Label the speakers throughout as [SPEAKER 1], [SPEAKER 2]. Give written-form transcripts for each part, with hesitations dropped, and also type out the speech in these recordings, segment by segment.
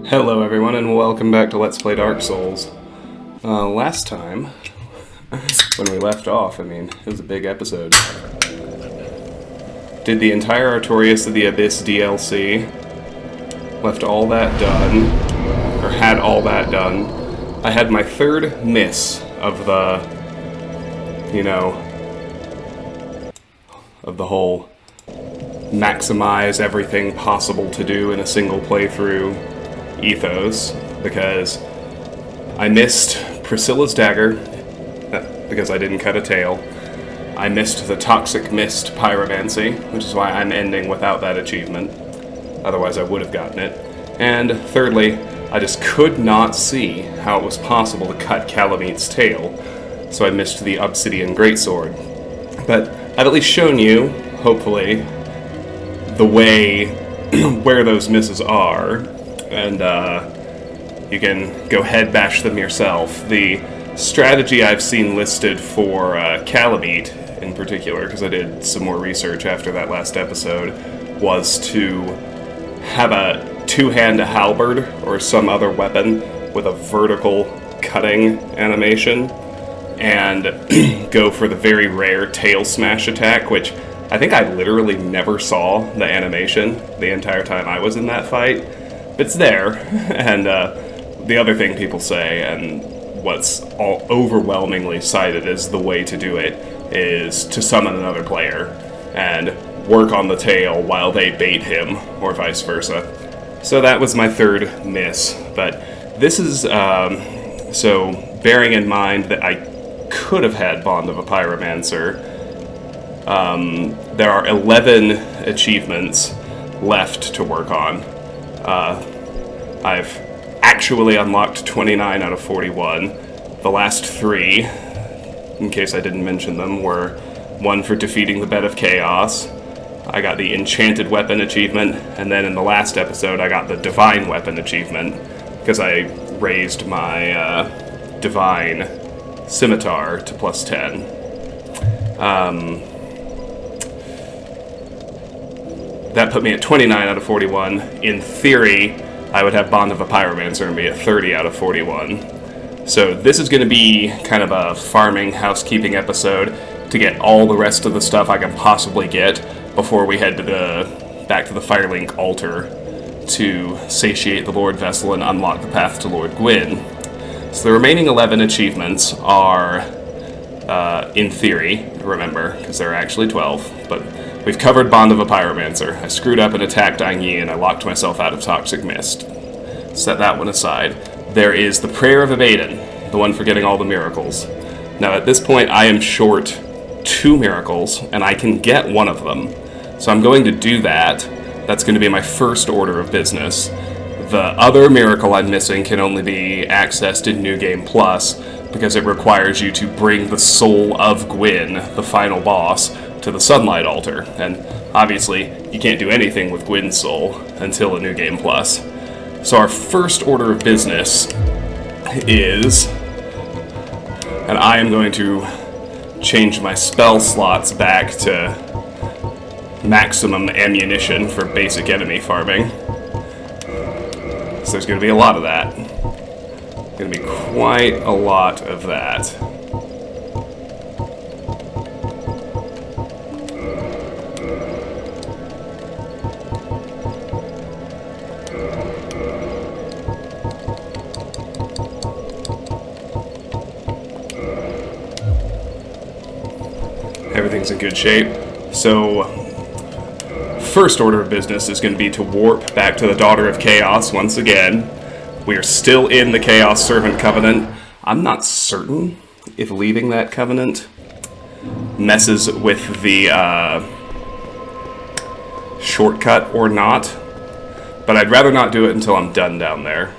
[SPEAKER 1] Hello everyone and welcome back to Let's Play Dark Souls. Last time, when we left off, it was a big episode. Did the entire Artorias of the Abyss DLC, left all that done, or had all that done. I had my third miss of the, of the whole maximize everything possible to do in a single playthrough ethos, because I missed Priscilla's dagger, because I didn't cut a tail. I missed the Toxic Mist pyromancy, which is why I'm ending without that achievement. Otherwise I would have gotten it. And thirdly, I just could not see how it was possible to cut Calamit's tail, so I missed the Obsidian Greatsword. But I've at least shown you, hopefully, the way where those misses are, and you can go head bash them yourself. The strategy I've seen listed for Calamite in particular, because I did some more research after that last episode, was to have a two-hand halberd or some other weapon with a vertical cutting animation, and go for the very rare tail smash attack, which I think I literally never saw the animation the entire time I was in that fight. It's there, and the other thing people say, and what's all overwhelmingly cited as the way to do it, is to summon another player and work on the tail while they bait him, or vice versa. So that was my third miss, but this is, so bearing in mind that I could have had Bond of a Pyromancer, there are 11 achievements left to work on. I've actually unlocked 29 out of 41. The last 3, in case I didn't mention them, were one for defeating the Bed of Chaos. I got the Enchanted Weapon achievement, and then in the last episode I got the Divine Weapon achievement, because I raised my Divine Scimitar to plus 10. That put me at 29 out of 41. In theory, I would have Bond of a Pyromancer and be at 30 out of 41. So this is going to be kind of a farming, housekeeping episode to get all the rest of the stuff I can possibly get before we head to back to the Firelink altar to satiate the Lord Vessel and unlock the path to Lord Gwyn. So the remaining 11 achievements are, in theory, remember, because there are actually 12, but we've covered Bond of a Pyromancer. I screwed up and attacked Anyi, and I locked myself out of Toxic Mist. Set that one aside. There is the Prayer of Abaden, the one for getting all the miracles. Now, at this point, I am short 2 miracles, and I can get one of them. So I'm going to do that. That's going to be my first order of business. The other miracle I'm missing can only be accessed in New Game Plus, because it requires you to bring the soul of Gwyn, the final boss, to the Sunlight altar, and obviously you can't do anything with Gwyn's soul until a New Game Plus. So our first order of business is, and I am going to change my spell slots back to maximum ammunition for basic enemy farming. So there's going to be a lot of that. Going to be quite a lot of that. Everything's in good shape. So, first order of business is going to be to warp back to the Daughter of Chaos once again. We are still in the Chaos Servant Covenant. I'm not certain if leaving that covenant messes with the shortcut or not, but I'd rather not do it until I'm done down there.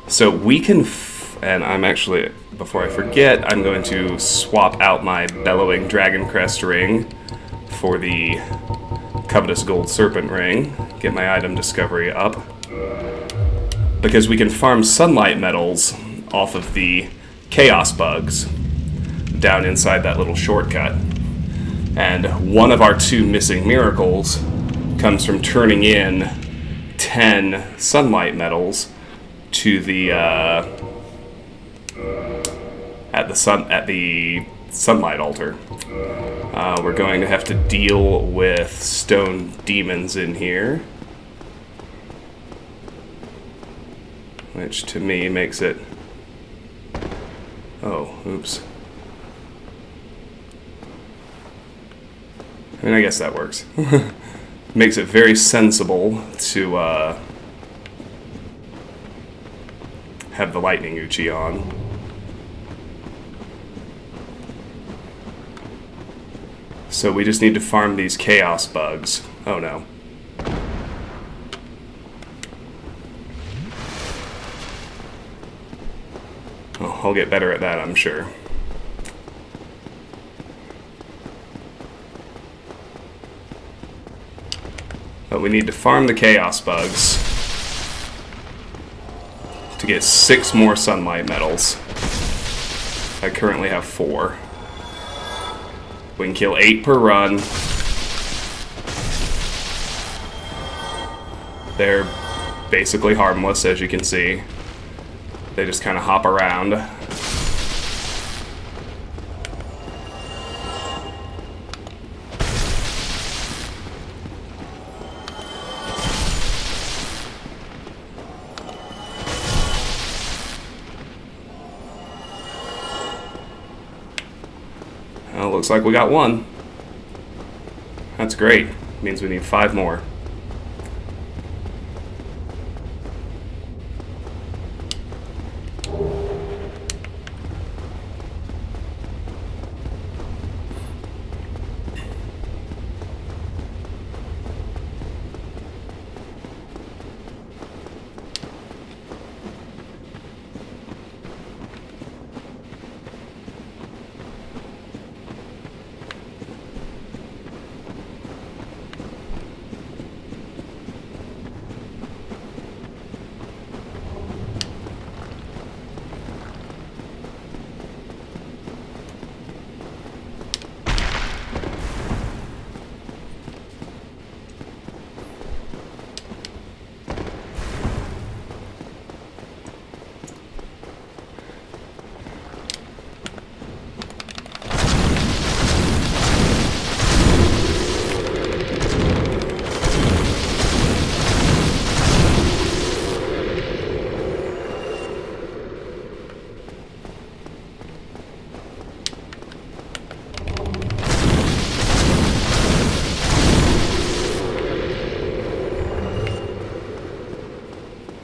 [SPEAKER 1] So we can, and I'm actually, before I forget, I'm going to swap out my Bellowing Dragon Crest ring for the Covetous Gold Serpent ring, get my item discovery up, because we can farm sunlight metals off of the chaos bugs down inside that little shortcut. And one of our 2 missing miracles comes from turning in 10 sunlight metals to the at the sunlight altar. We're going to have to deal with stone demons in here, which to me makes it... Oh, oops. I mean, I guess that works. Makes it very sensible to have the lightning Uchi on. So we just need to farm these chaos bugs. Oh no. Oh, I'll get better at that, I'm sure. But we need to farm the chaos bugs to get 6 more sunlight metals. I currently have 4. We can kill 8 per run. They're basically harmless, as you can see. They just kind of hop around. Well, looks like we got 1. That's great. Means we need 5 more.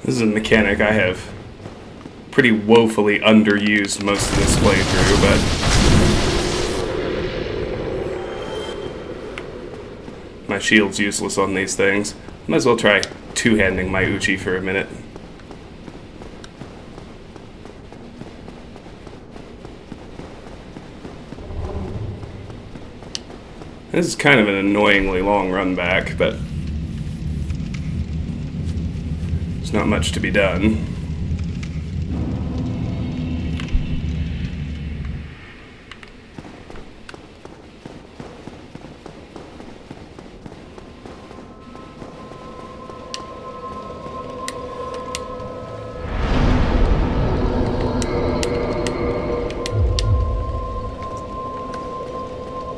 [SPEAKER 1] This is a mechanic I have pretty woefully underused most of this playthrough, but my shield's useless on these things. Might as well try two-handing my Uchi for a minute. This is kind of an annoyingly long run back, but there's not much to be done.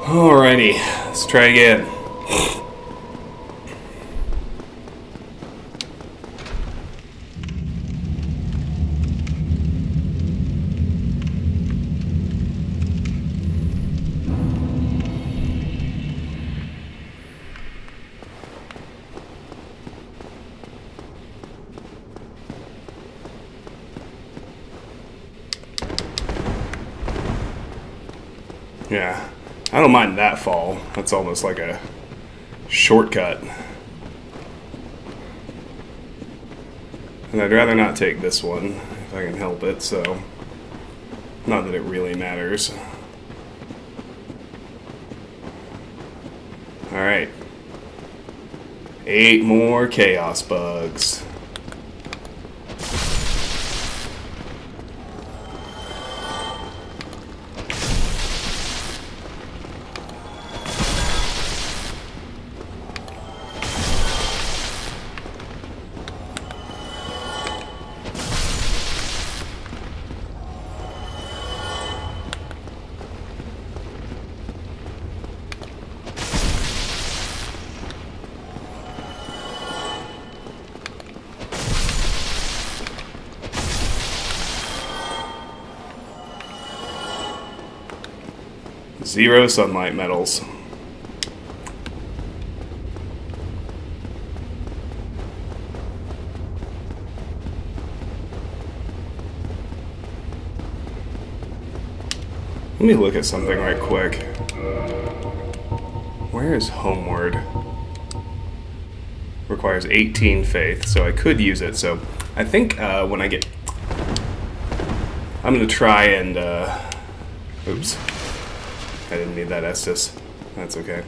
[SPEAKER 1] Alrighty, let's try again. Yeah. I don't mind that fall. That's almost like a shortcut. And I'd rather not take this one, if I can help it, so... Not that it really matters. Alright. 8 more chaos bugs. 0 sunlight metals. Let me look at something right quick. Where is Homeward? Requires 18 faith, so I could use it. So I think when I get... I'm going to try and... oops. I didn't need that Estus. That's okay.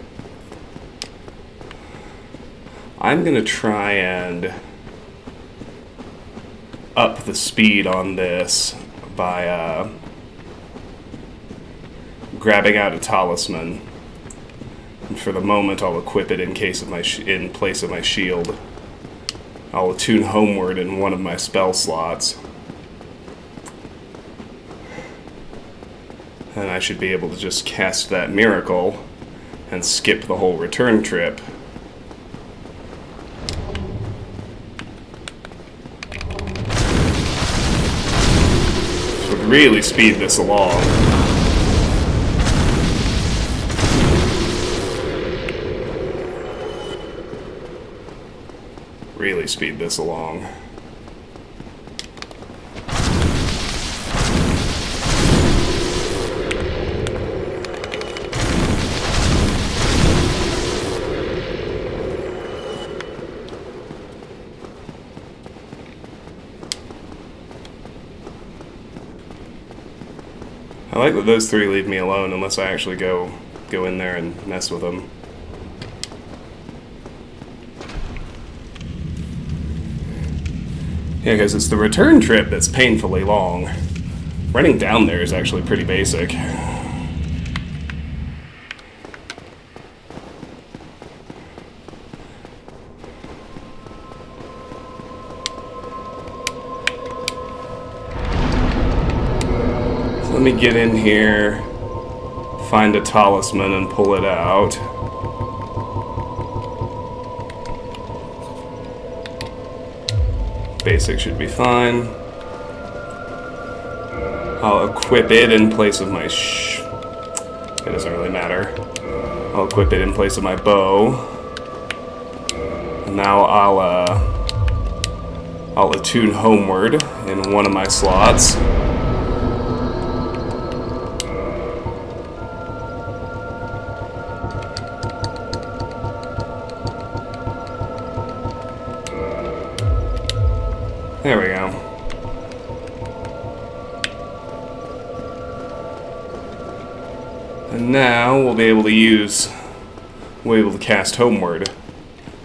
[SPEAKER 1] I'm going to try and up the speed on this by grabbing out a talisman. And for the moment, I'll equip it in place of my shield. I'll attune Homeward in one of my spell slots. And I should be able to just cast that miracle and skip the whole return trip. This would really speed this along. Really speed this along. I like that those three leave me alone unless I actually go in there and mess with them. Yeah, because it's the return trip that's painfully long. Running down there is actually pretty basic. So let me get in here, find a talisman and pull it out. Basic should be fine. I'll equip it in place of my it doesn't really matter. I'll equip it in place of my bow. And now I'll attune Homeward in one of my slots. There we go. And now we'll be able to cast Homeward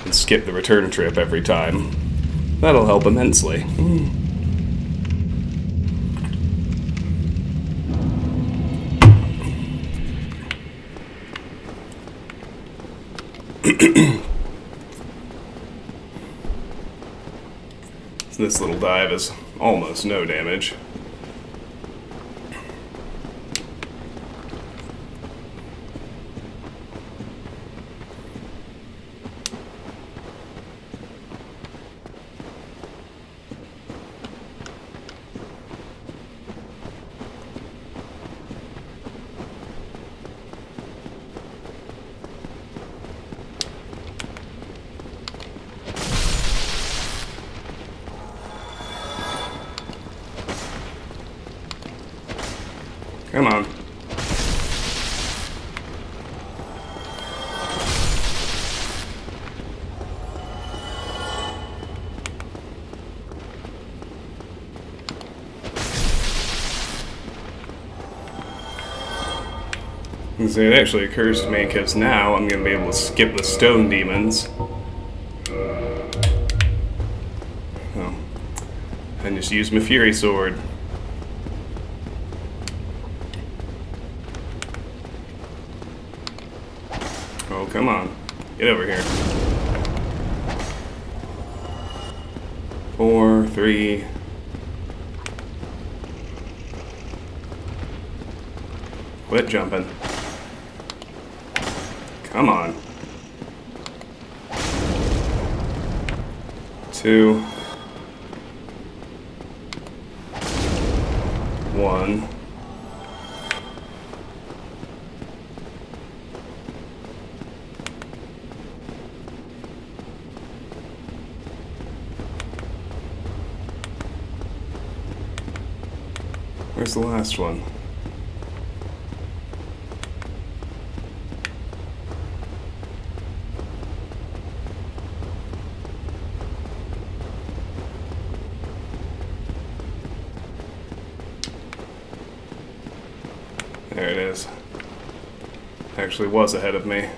[SPEAKER 1] and skip the return trip every time. That'll help immensely. This little dive is almost no damage. Come on. And so it actually occurs to me because now I'm going to be able to skip the stone demons. Oh. And just use my Fury Sword. Oh, come on. Get over here. 4, 3. Quit jumping. Come on. 2. 1. Where's the last one? There it is. Actually was ahead of me.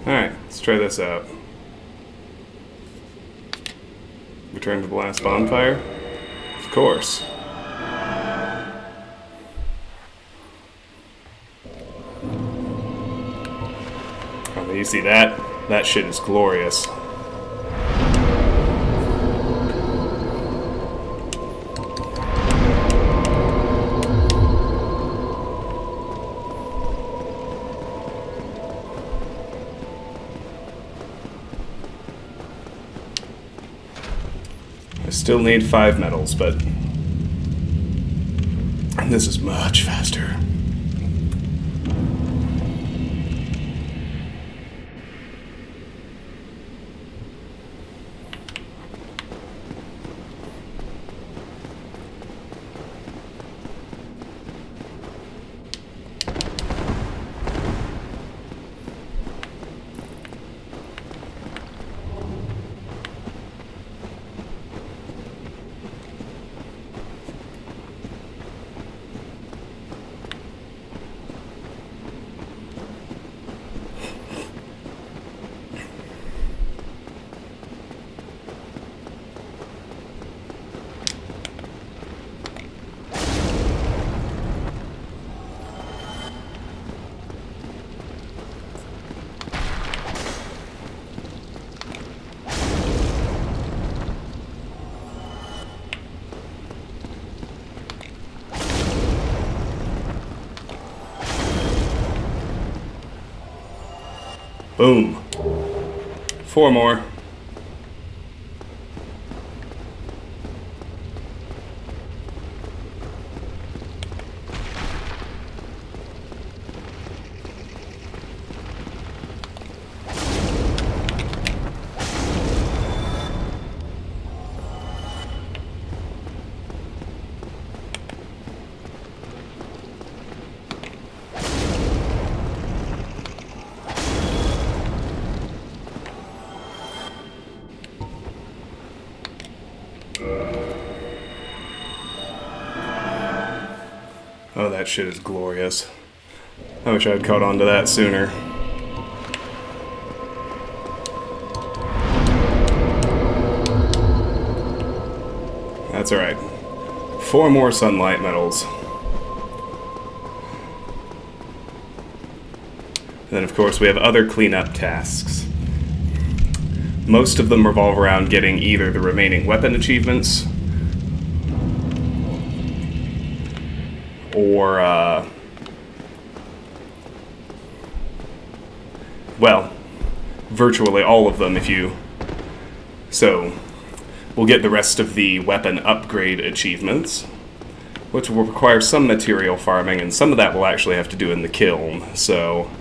[SPEAKER 1] Alright, let's try this out. Return to the last bonfire? Of course. Oh, you see that? That shit is glorious. Still need 5 metals, but this is much faster. Boom. 4 more. Oh, that shit is glorious. I wish I'd caught on to that sooner. That's alright. 4 more sunlight metals. And then, of course, we have other cleanup tasks. Most of them revolve around getting either the remaining weapon achievements or, well, virtually all of them if you... So, we'll get the rest of the weapon upgrade achievements, which will require some material farming, and some of that we'll actually have to do in the kiln, so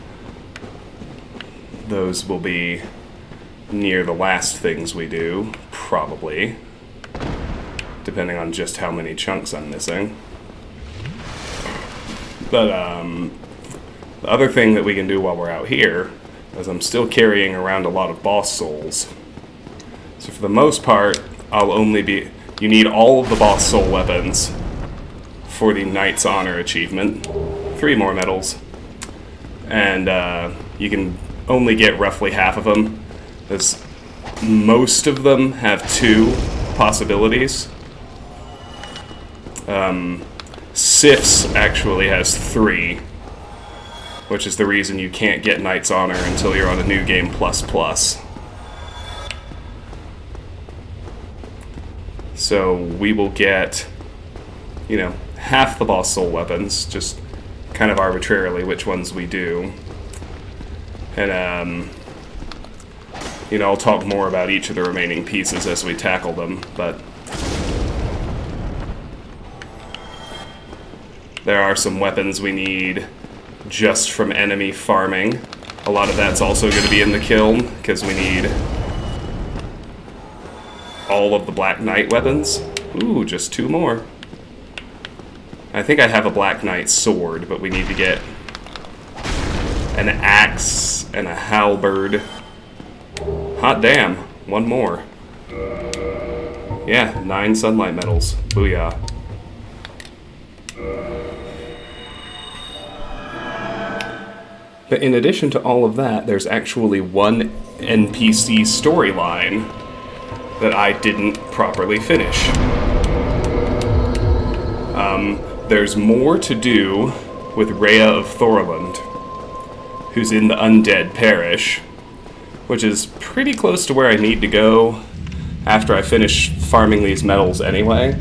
[SPEAKER 1] those will be near the last things we do, probably, depending on just how many chunks I'm missing. But the other thing that we can do while we're out here is I'm still carrying around a lot of boss souls. So for the most part, I'll only be... You need all of the boss soul weapons for the Knight's Honor achievement. 3 more medals. And you can only get roughly half of them, as most of them have 2 possibilities. Siff's actually has 3, which is the reason you can't get Knight's Honor until you're on a New Game ++. So we will get, you know, half the boss soul weapons, just kind of arbitrarily which ones we do. And, you know, I'll talk more about each of the remaining pieces as we tackle them, but there are some weapons we need just from enemy farming A lot of that's also going to be in the kiln, because we need all of the Black Knight weapons. Ooh, just 2 more. I think I have a Black Knight sword, but we need to get an axe and a halberd. Hot damn, 1 more. Yeah, 9 sunlight metals. Booyah. But in addition to all of that, there's actually one NPC storyline that I didn't properly finish. There's more to do with Reah of Thorolund, who's in the Undead Parish, which is pretty close to where I need to go after I finish farming these metals anyway.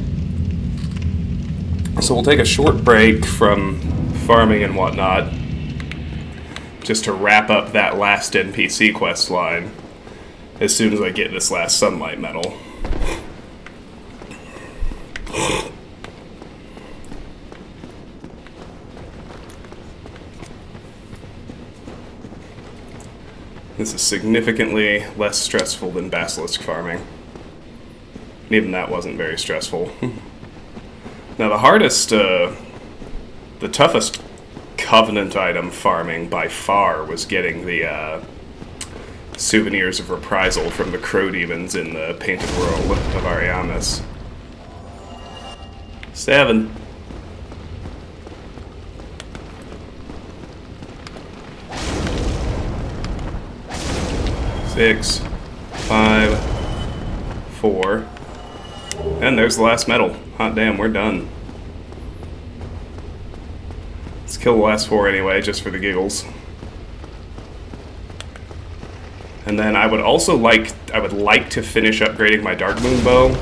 [SPEAKER 1] So we'll take a short break from farming and whatnot, just to wrap up that last NPC quest line as soon as I get this last sunlight metal. This is significantly less stressful than basilisk farming. And even that wasn't very stressful. Now the hardest, the toughest Covenant item farming by far was getting the souvenirs of reprisal from the crow demons in the painted world of Ariamis. 7. Six, 5, 4, and there's the last metal. Hot damn, we're done. Let's kill the last 4 anyway, just for the giggles. And then I would like to finish upgrading my Dark Moon bow.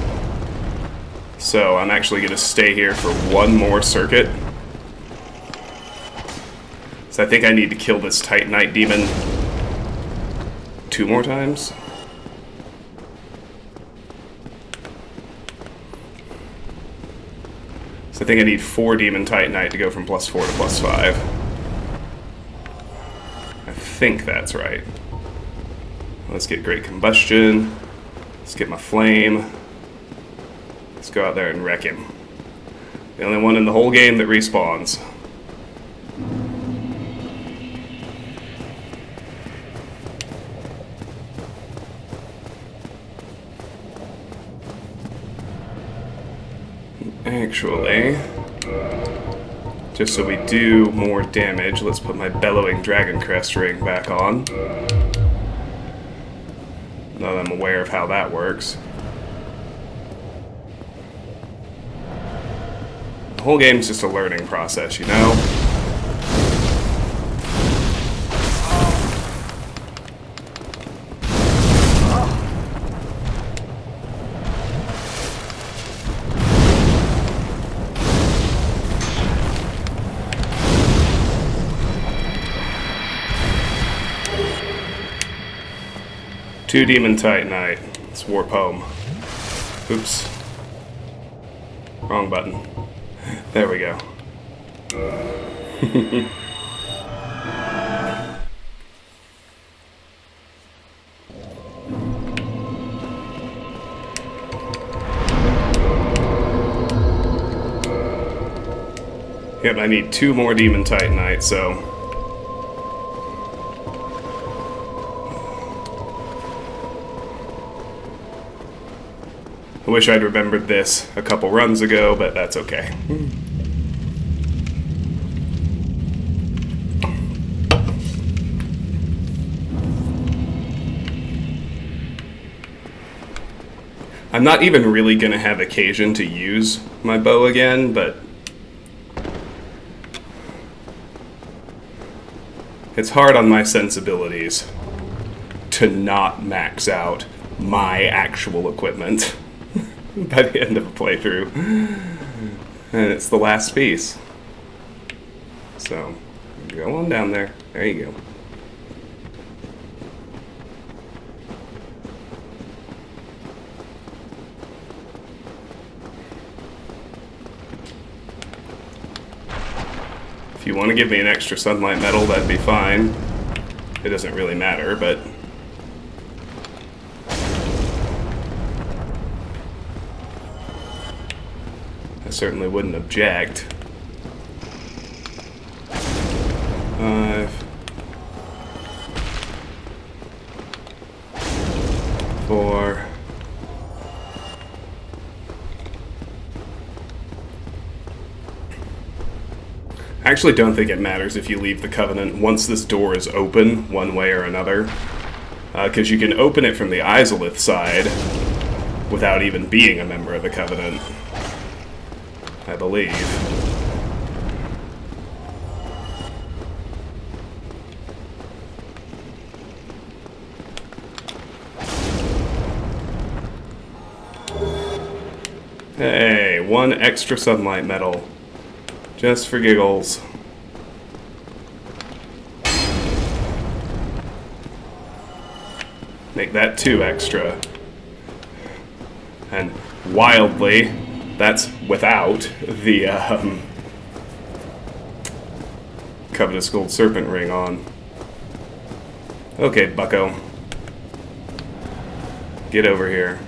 [SPEAKER 1] So I'm actually going to stay here for 1 more circuit. So I think I need to kill this Titanite demon 2 more times. So I think I need 4 Demon Titanite to go from +4 to +5. I think that's right. Let's get Great Combustion. Let's get my Flame. Let's go out there and wreck him. The only one in the whole game that respawns. Actually, just so we do more damage, let's put my Bellowing Dragon Crest ring back on. Now that I'm aware of how that works. The whole game's just a learning process, you know? Two Demon Titanite. Let's warp home. Oops. Wrong button. There we go. Yep, I need 2 more Demon Titanite, so... I wish I'd remembered this a couple runs ago, but that's okay. I'm not even really going to have occasion to use my bow again, but it's hard on my sensibilities to not max out my actual equipment by the end of a playthrough. And it's the last piece. So, go on down there. There you go. If you want to give me an extra sunlight medal, that'd be fine. it doesn't really matter, but... I certainly wouldn't object. 5... 4... I actually don't think it matters if you leave the Covenant once this door is open, one way or another. Because you can open it from the Izalith side without even being a member of the Covenant, I believe. Hey, 1 extra sunlight medal. Just for giggles. Make that 2 extra. And wildly, that's without the Covetous Gold Serpent ring on. Okay, bucko. Get over here.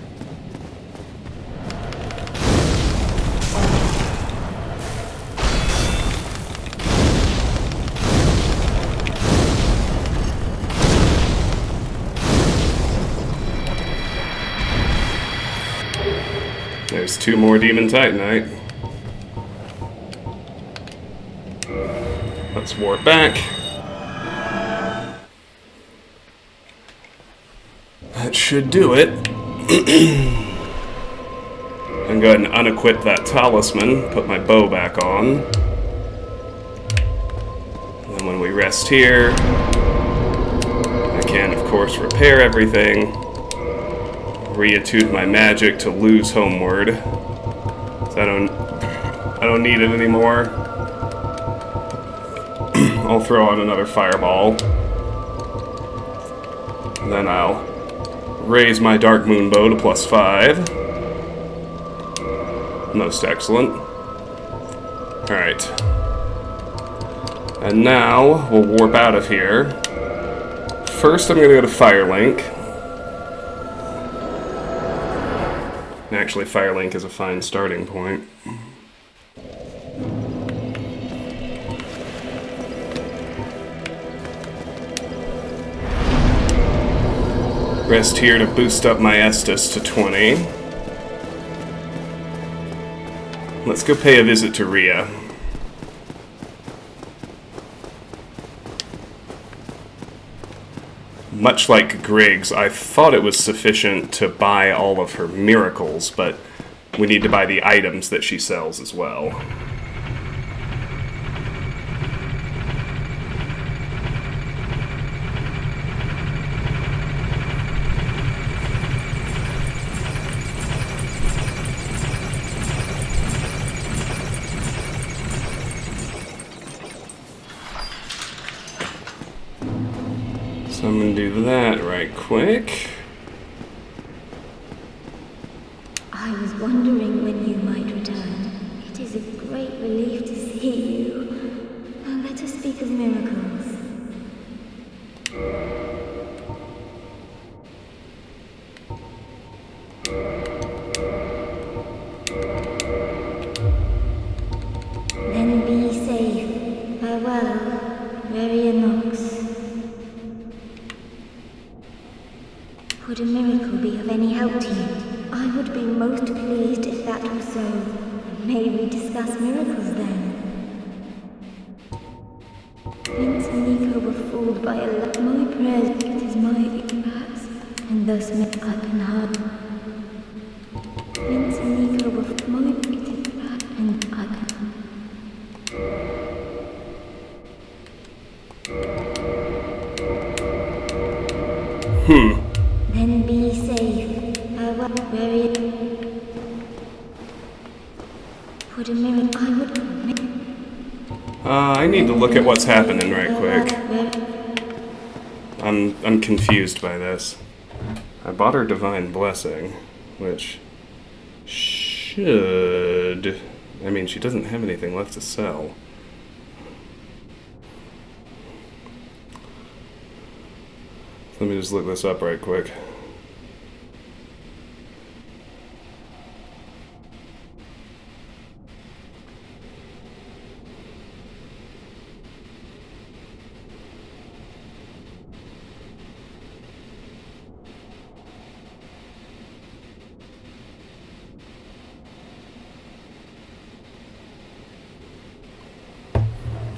[SPEAKER 1] There's 2 more Demon Titanite. Let's warp back. That should do it. And go ahead and unequip that talisman, put my bow back on. And then when we rest here, I can, of course, repair everything. Reattune my magic to lose homeward. So I don't need it anymore. I'll throw on another fireball. And then I'll raise my Dark Moon bow to +5. Most excellent. Alright. And now we'll warp out of here. First I'm going to go to Firelink. Actually, Firelink is a fine starting point. Rest here to boost up my Estus to 20. Let's go pay a visit to Reah. Much like Griggs, I thought it was sufficient to buy all of her miracles, but we need to buy the items that she sells as well. So I'm going to do that right quick.
[SPEAKER 2] I was wondering when you might return. It is a great relief to see you. Now let us speak of miracles. Then be safe. Farewell, Reah Nox. Would a miracle be of any help to you? I would be most pleased if that were so. May we discuss miracles then? Prince and Nico were fooled by a my prayers. It is my perhaps, and thus I can hide. Prince and Nico were my and I can. Then be safe. Farewell, Reah. Would a miracle I would commit.
[SPEAKER 1] I need to look at what's happening right quick. I'm confused by this. I bought her Divine Blessing, which should... I mean, she doesn't have anything left to sell. Let me just look this up right quick.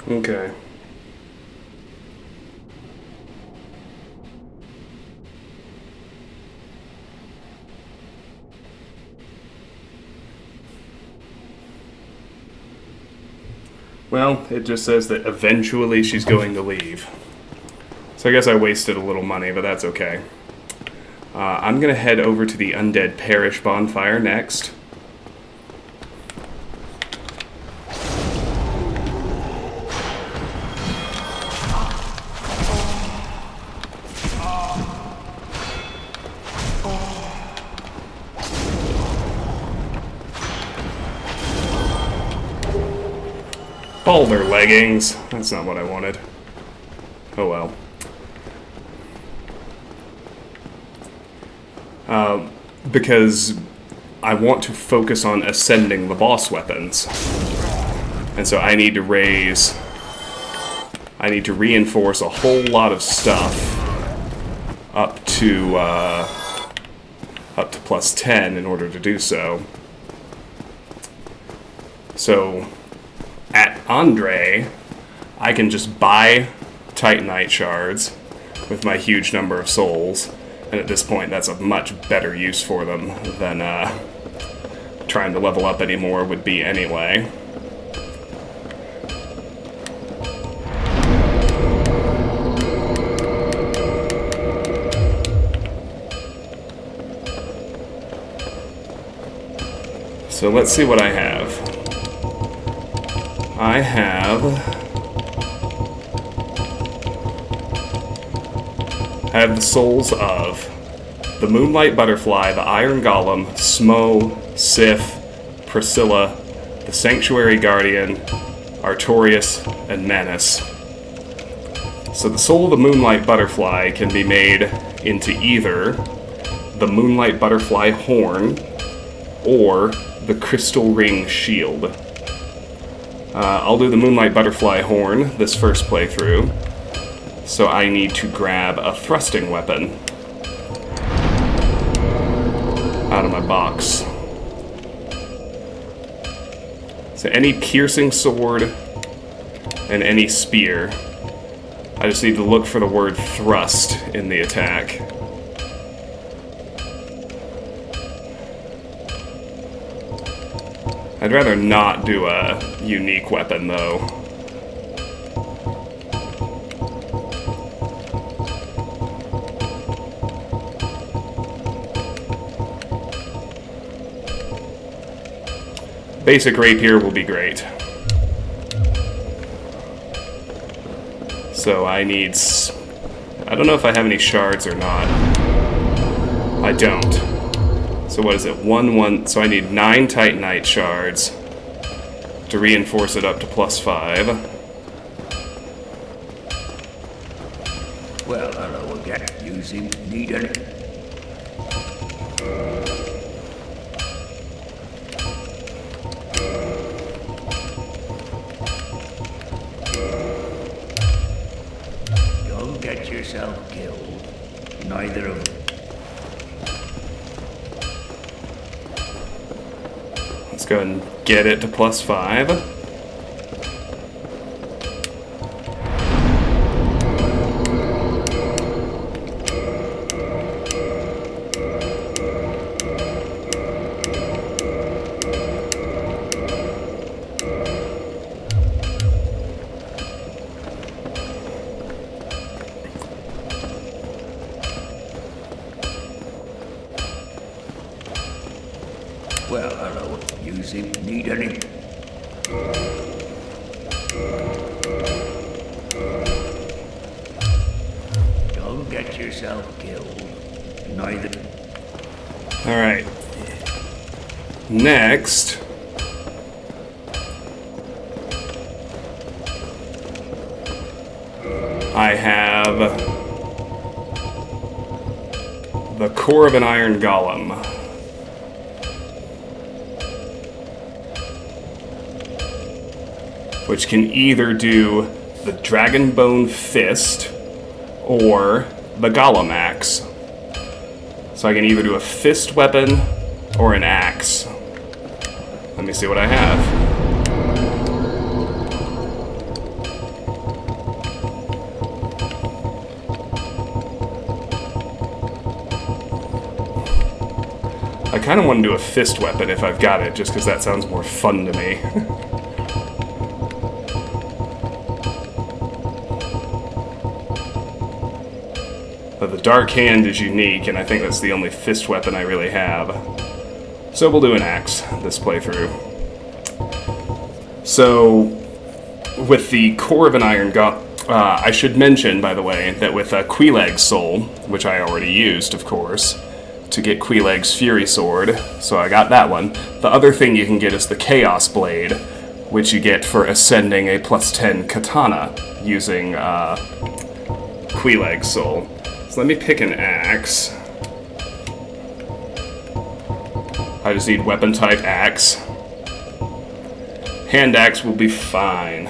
[SPEAKER 1] Okay. Well, it just says that eventually she's going to leave. So I guess I wasted a little money, but that's okay. I'm going to head over to the Undead Parish bonfire next. Boulder leggings. That's not what I wanted. Oh well. Because I want to focus on ascending the boss weapons. And so I need to reinforce a whole lot of stuff up to plus 10 in order to do so. So at Andre, I can just buy Titanite shards with my huge number of souls, and at this point that's a much better use for them than trying to level up anymore would be anyway. So let's see what I have. I have the souls of the Moonlight Butterfly, the Iron Golem, Smo, Siff, Priscilla, the Sanctuary Guardian, Artorias, and Manus. So the soul of the Moonlight Butterfly can be made into either the Moonlight Butterfly Horn or the Crystal Ring Shield. I'll do the Moonlight Butterfly Horn this first playthrough, so I need to grab a thrusting weapon out of my box. So any piercing sword and any spear. I just need to look for the word thrust in the attack. I'd rather not do a unique weapon, though. Basic rapier will be great. So I need... I don't know if I have any shards or not. I don't. So what is it? 1, so I need 9 Titanite shards to reinforce it up to plus 5.
[SPEAKER 3] Well, hello again. You seem to need any. Don't get yourself killed. Neither of them.
[SPEAKER 1] Let's go ahead and get it to plus 5.
[SPEAKER 3] Well, hello. You seem to need any. Don't get yourself killed. Neither.
[SPEAKER 1] Alright. Next. I have the core of an iron golem. Which can either do the Dragonbone Fist or the Golem Axe. So I can either do a fist weapon or an axe. Let me see what I have. I kind of want to do a fist weapon if I've got it, just because that sounds more fun to me. But the Dark Hand is unique, and I think that's the only fist weapon I really have. So we'll do an axe this playthrough. So, with the core of an iron I should mention, by the way, that with Queeleg's Soul, which I already used, of course, to get Queeleg's Fury Sword, so I got that one. The other thing you can get is the Chaos Blade, which you get for ascending a +10 katana using Queeleg's Soul. So let me pick an axe. I just need weapon type axe. Hand axe will be fine.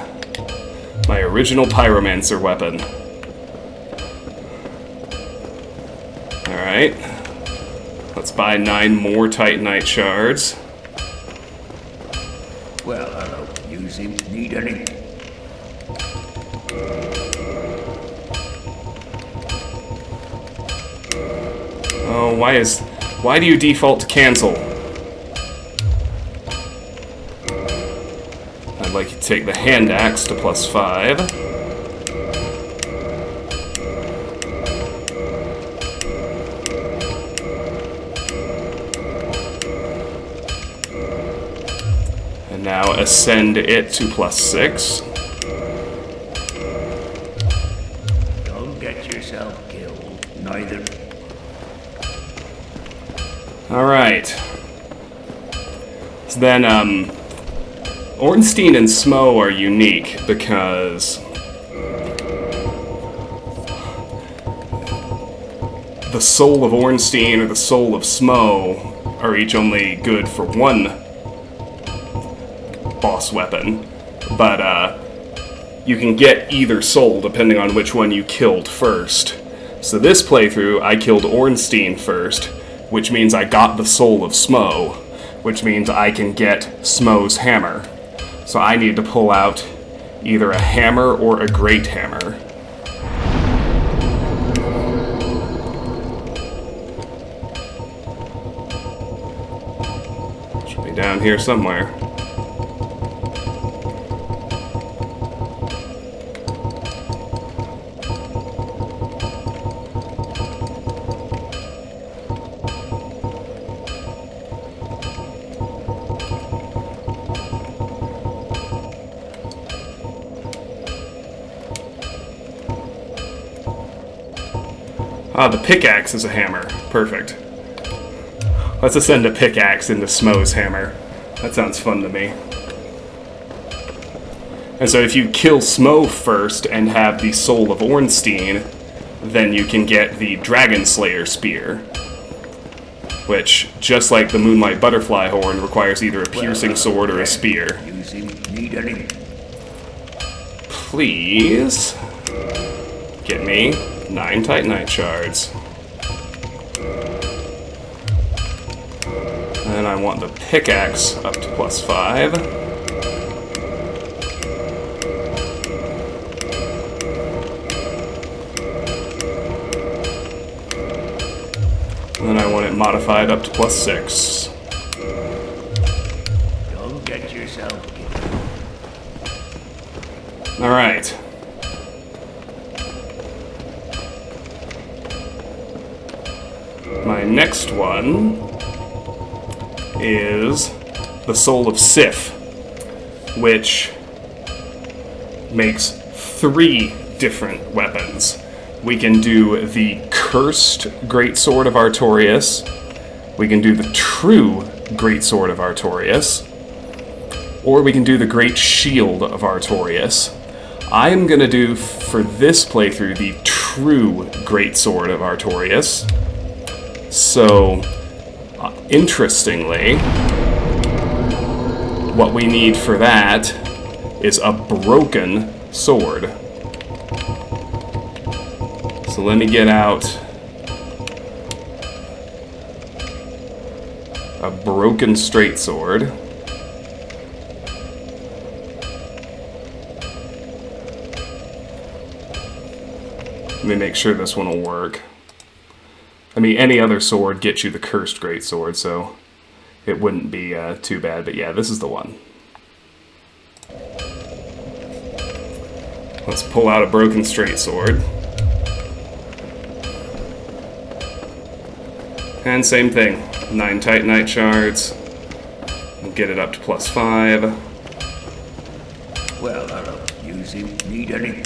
[SPEAKER 1] My original pyromancer weapon. Alright. Let's buy 9 more Titanite shards.
[SPEAKER 3] Well, hello. You seem to need any.
[SPEAKER 1] Oh, why do you default to cancel? I'd like you to take the hand axe to +5. And now ascend it to +6.
[SPEAKER 3] Don't get yourself killed, neither.
[SPEAKER 1] Alright. So then, Ornstein and Smo are unique because the Soul of Ornstein or the Soul of Smo are each only good for one boss weapon, but you can get either soul depending on which one you killed first. So this playthrough, I killed Ornstein first, which means I got the Soul of Smo, which means I can get Smo's hammer. So I need to pull out either a hammer or a great hammer. Should be down here somewhere. Ah, the pickaxe is a hammer. Perfect. Let's ascend a pickaxe into Smo's hammer. That sounds fun to me. And so if you kill Smo first and have the Soul of Ornstein, then you can get the Dragon Slayer Spear, which, just like the Moonlight Butterfly Horn, requires either a piercing sword or a spear.
[SPEAKER 3] You seem to need any.
[SPEAKER 1] Please get me 9 Titanite shards. And I want the pickaxe up to +5. And then I want it modified up to +6.
[SPEAKER 3] Don't get yourself killed.
[SPEAKER 1] Alright. My next one is the Soul of Siff, which makes 3 different weapons. We can do the Cursed Greatsword of Artorias, we can do the True Greatsword of Artorias, or we can do the Great Shield of Artorias. I am going to do, for this playthrough, the True Greatsword of Artorias. So, interestingly, what we need for that is a broken sword. So let me get out a broken straight sword. Let me make sure this one will work. I mean, any other sword gets you the cursed greatsword, so it wouldn't be too bad. But yeah, this is the one. Let's pull out a broken straight sword. And same thing. 9 Titanite shards. We'll get it up to +5.
[SPEAKER 3] Well, I don't use him. Need any?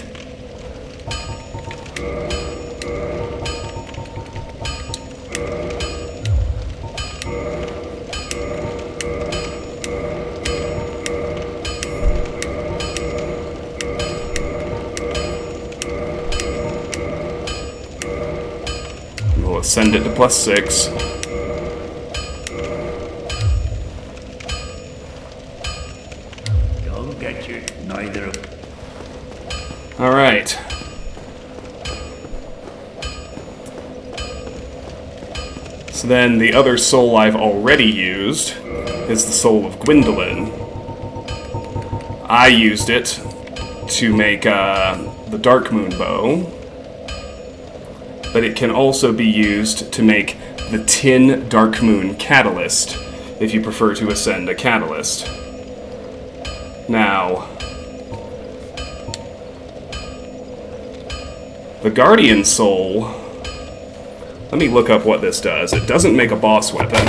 [SPEAKER 1] We'll ascend it to +6.
[SPEAKER 3] Don't get you. Neither of...
[SPEAKER 1] Alright. So then the other soul I've already used is the soul of Gwyndolin. I used it to make the Dark Moon bow, but it can also be used to make the Tin Dark Moon catalyst, if you prefer to ascend a catalyst. Now, the Guardian Soul, let me look up what this does. It doesn't make a boss weapon,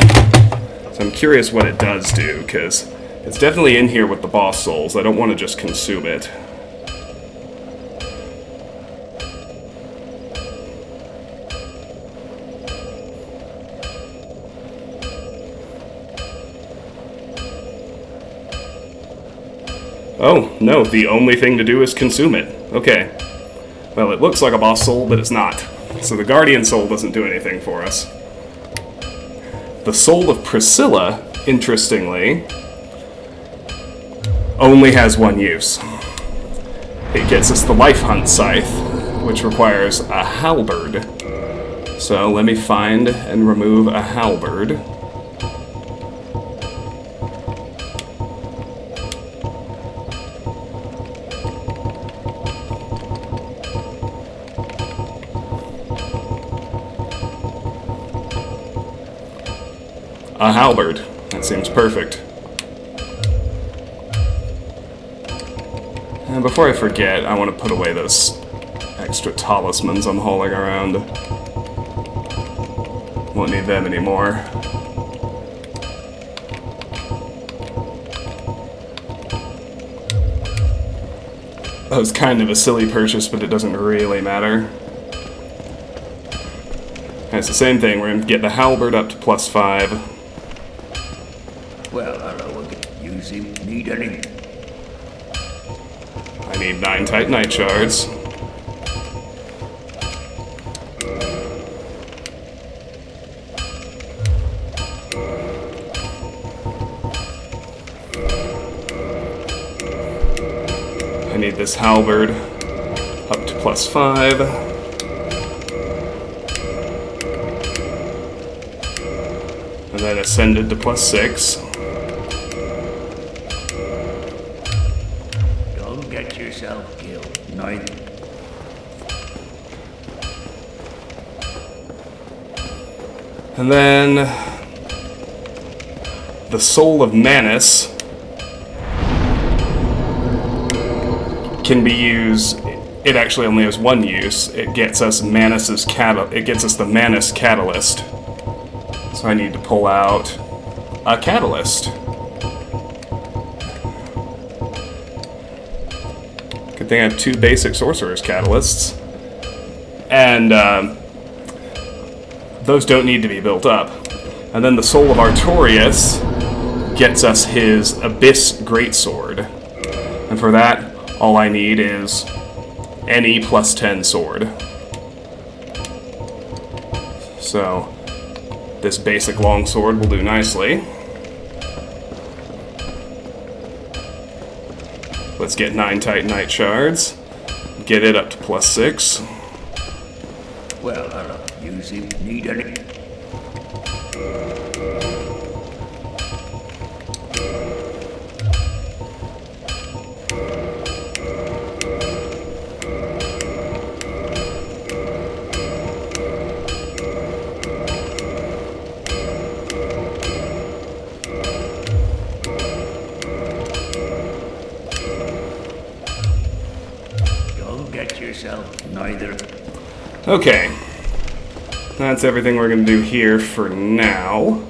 [SPEAKER 1] so I'm curious what it does do, because it's definitely in here with the boss souls. I don't want to just consume it. Oh, no, the only thing to do is consume it. Okay. Well, it looks like a boss soul, but it's not. So the Guardian Soul doesn't do anything for us. The Soul of Priscilla, interestingly, only has one use. It gets us the Life Hunt Scythe, which requires a halberd. So let me find and remove a halberd. A halberd. That seems perfect. And before I forget, I want to put away those extra talismans I'm hauling around. Won't need them anymore. That was kind of a silly purchase, but it doesn't really matter. And it's the same thing, we're going to get the halberd up to +5.
[SPEAKER 3] Well, I don't use him. Need any?
[SPEAKER 1] I need 9 Titanite shards. I need this halberd up to +5. And then ascended to +6.
[SPEAKER 3] Don't get yourself killed. Neither.
[SPEAKER 1] And then the Soul of Manus can be used. It actually only has one use. It gets us it gets us the Manus catalyst. So I need to pull out a catalyst. Good thing I have 2 basic sorcerer's catalysts. And those don't need to be built up. And then the Soul of Artorias gets us his Abyss Greatsword. And for that, all I need is any +10 sword. So, This basic longsword will do nicely. Let's get 9 Titanite shards. Get it up to +6.
[SPEAKER 3] Well, I'll use him. Need any? Neither.
[SPEAKER 1] Okay. That's everything we're going to do here for now.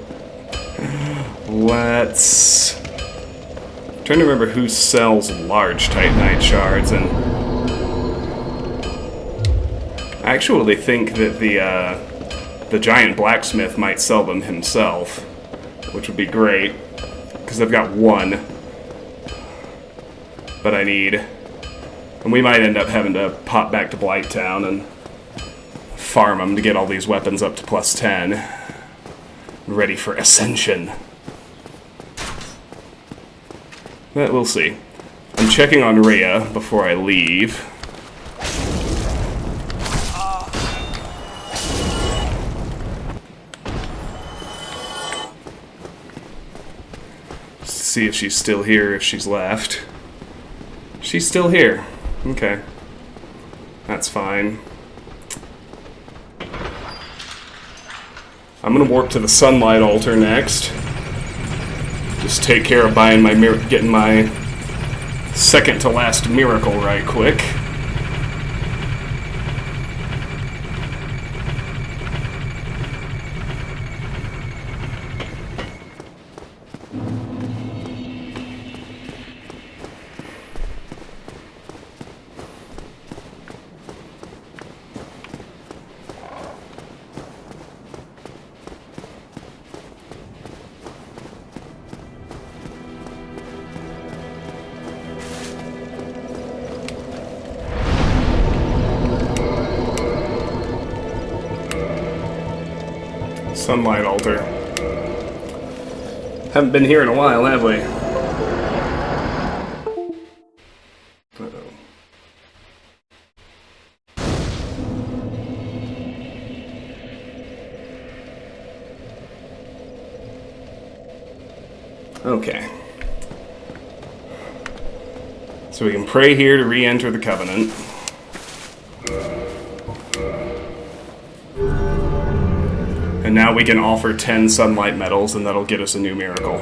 [SPEAKER 1] Let's... I'm trying to remember who sells large Titanite shards, and... I actually think that the giant blacksmith might sell them himself, which would be great, because I've got 1. But I need... And we might end up having to pop back to Blighttown and farm them to get all these weapons up to +10. Ready for ascension. But we'll see. I'm checking on Reah before I leave. Just to see if she's still here, if she's left. She's still here. Okay. That's fine. I'm gonna warp to the Sunlight Altar next. Just take care of buying my getting my second to last miracle right quick. Sunlight Altar. Haven't been here in a while, have we? Uh-oh. Okay. So we can pray here to re-enter the Covenant. And now we can offer 10 sunlight medals, and that'll get us a new miracle.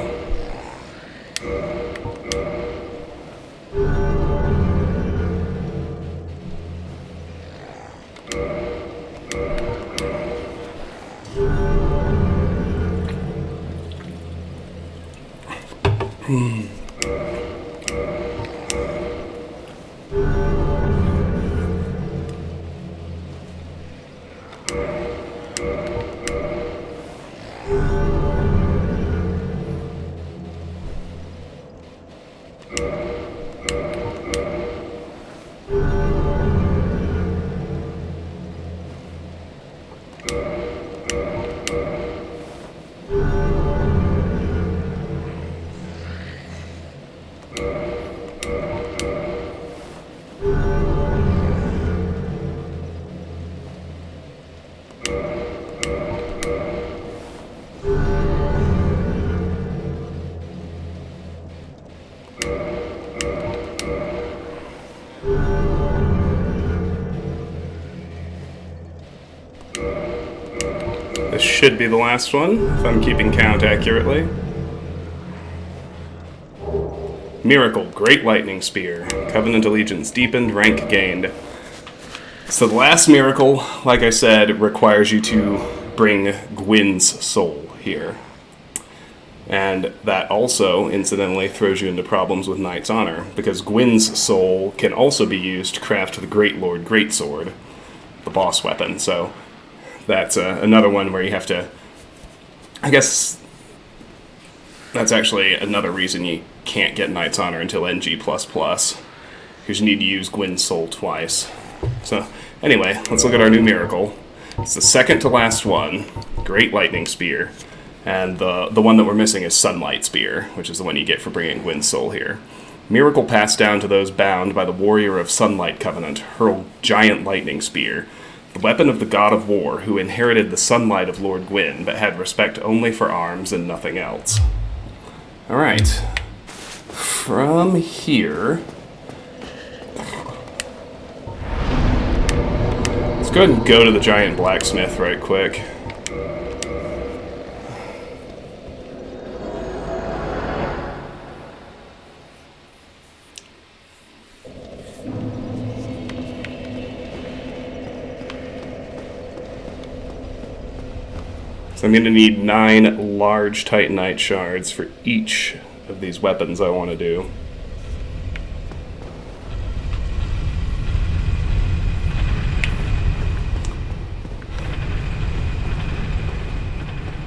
[SPEAKER 1] This should be the last one, if I'm keeping count accurately. Miracle, Great Lightning Spear. Covenant allegiance deepened, rank gained. So the last miracle, like I said, requires you to bring Gwyn's soul here. And that also, incidentally, throws you into problems with Knight's Honor, because Gwyn's soul can also be used to craft the Great Lord Greatsword, the boss weapon. So that's another one where you have to... I guess that's actually another reason you can't get Knight's Honor until NG++, because you need to use Gwyn's soul twice. So, anyway, let's look at our new miracle. It's the second to last one, Great Lightning Spear, and the one that we're missing is Sunlight Spear, which is the one you get for bringing Gwyn's soul here. Miracle passed down to those bound by the Warrior of Sunlight Covenant, hurled Giant Lightning Spear, the weapon of the God of War, who inherited the sunlight of Lord Gwyn, but had respect only for arms and nothing else. Alright. From here... let's go ahead and go to the Giant Blacksmith right quick. So I'm going to need 9 large Titanite shards for each of these weapons I want to do.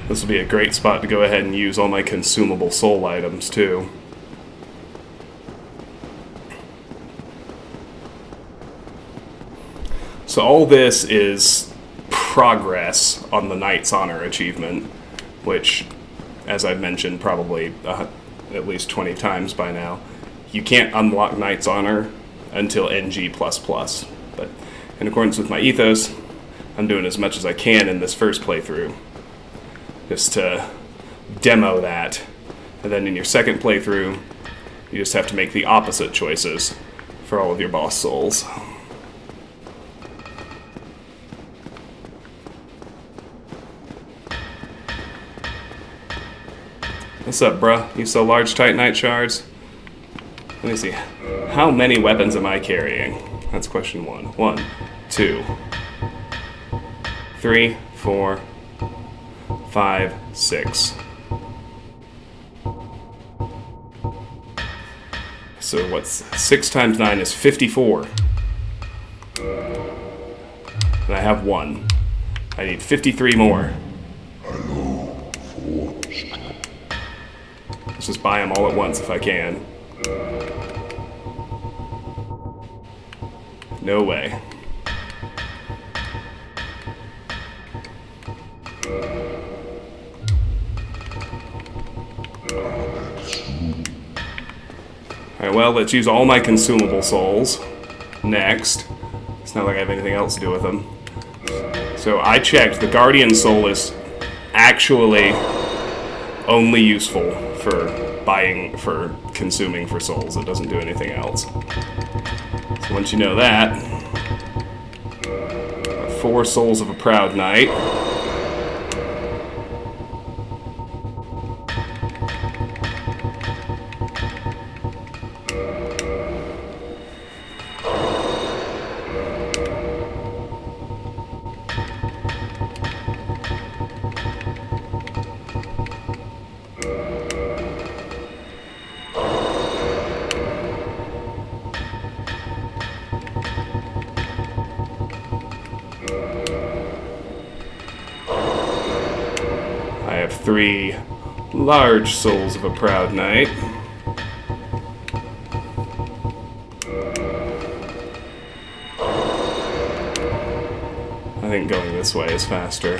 [SPEAKER 1] This will be a great spot to go ahead and use all my consumable soul items too. So all this is progress on the Knight's Honor achievement, which, as I've mentioned probably at least 20 times by now, you can't unlock Knight's Honor until NG++. But in accordance with my ethos, I'm doing as much as I can in this first playthrough, just to demo that. And then in your second playthrough, you just have to make the opposite choices for all of your boss souls. What's up, bruh? You sell large Titanite shards? Let me see. How many weapons am I carrying? That's question 1. 1, 2, 3, 4, 5, 6. So what's 6 times 9 is 54. And I have 1. I need 53 more. Let's just buy them all at once if I can. No way. Alright, well, let's use all my consumable souls next. It's not like I have anything else to do with them. So I checked. The Guardian Soul is actually only useful for consuming for souls. It doesn't do anything else. So once you know that, 4 souls of a proud knight. I have 3 large souls of a proud knight. I think going this way is faster.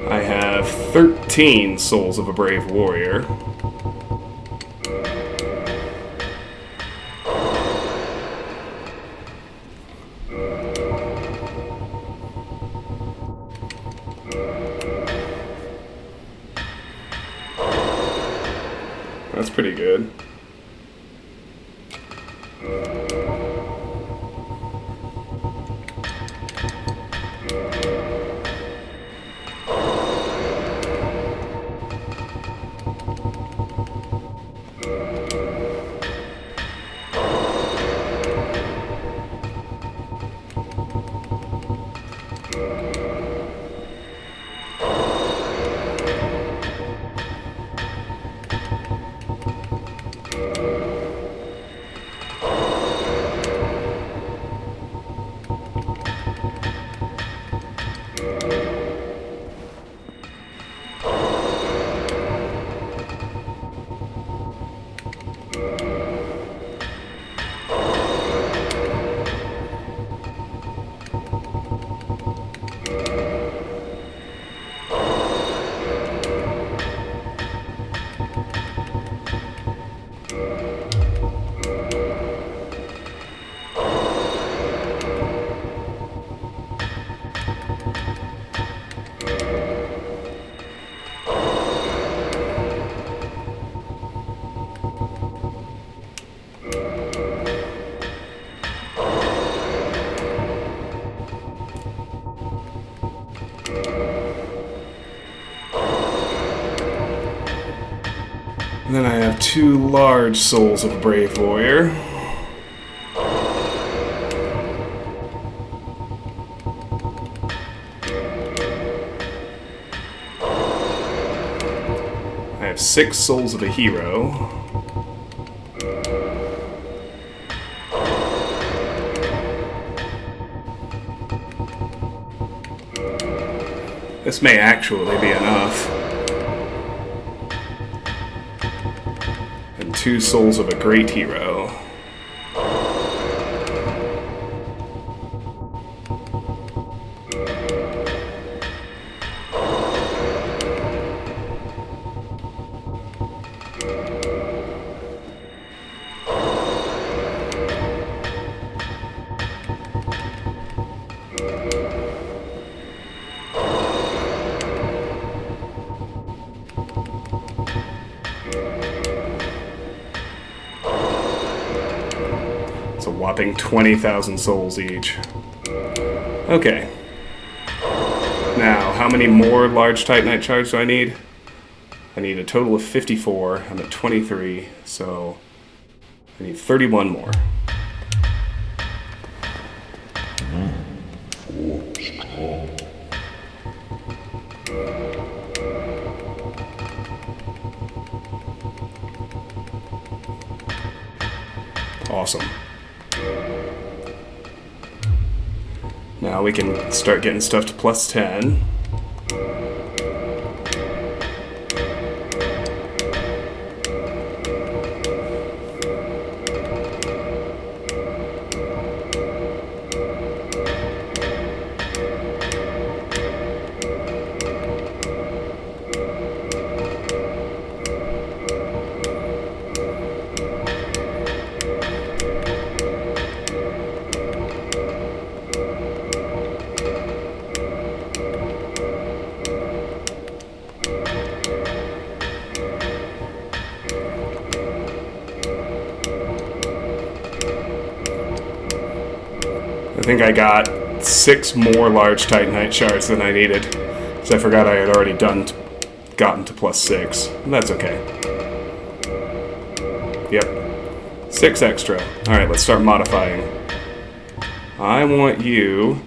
[SPEAKER 1] I have 13 souls of a brave warrior. That's pretty good. And then I have 2 large souls of Brave Warrior. I have 6 souls of a Hero. This may actually be enough. And 2 souls of a Great Hero. It's a whopping 20,000 souls each. Okay. Now, how many more large Titanite shards do I need? I need a total of 54. I'm at 23, so I need 31 more. Awesome. Now we can start getting stuff to plus 10. I think I got 6 more large Titanite shards than I needed, because I forgot I had already gotten to plus 6. That's okay. Yep. 6 extra. Alright, let's start modifying. I want you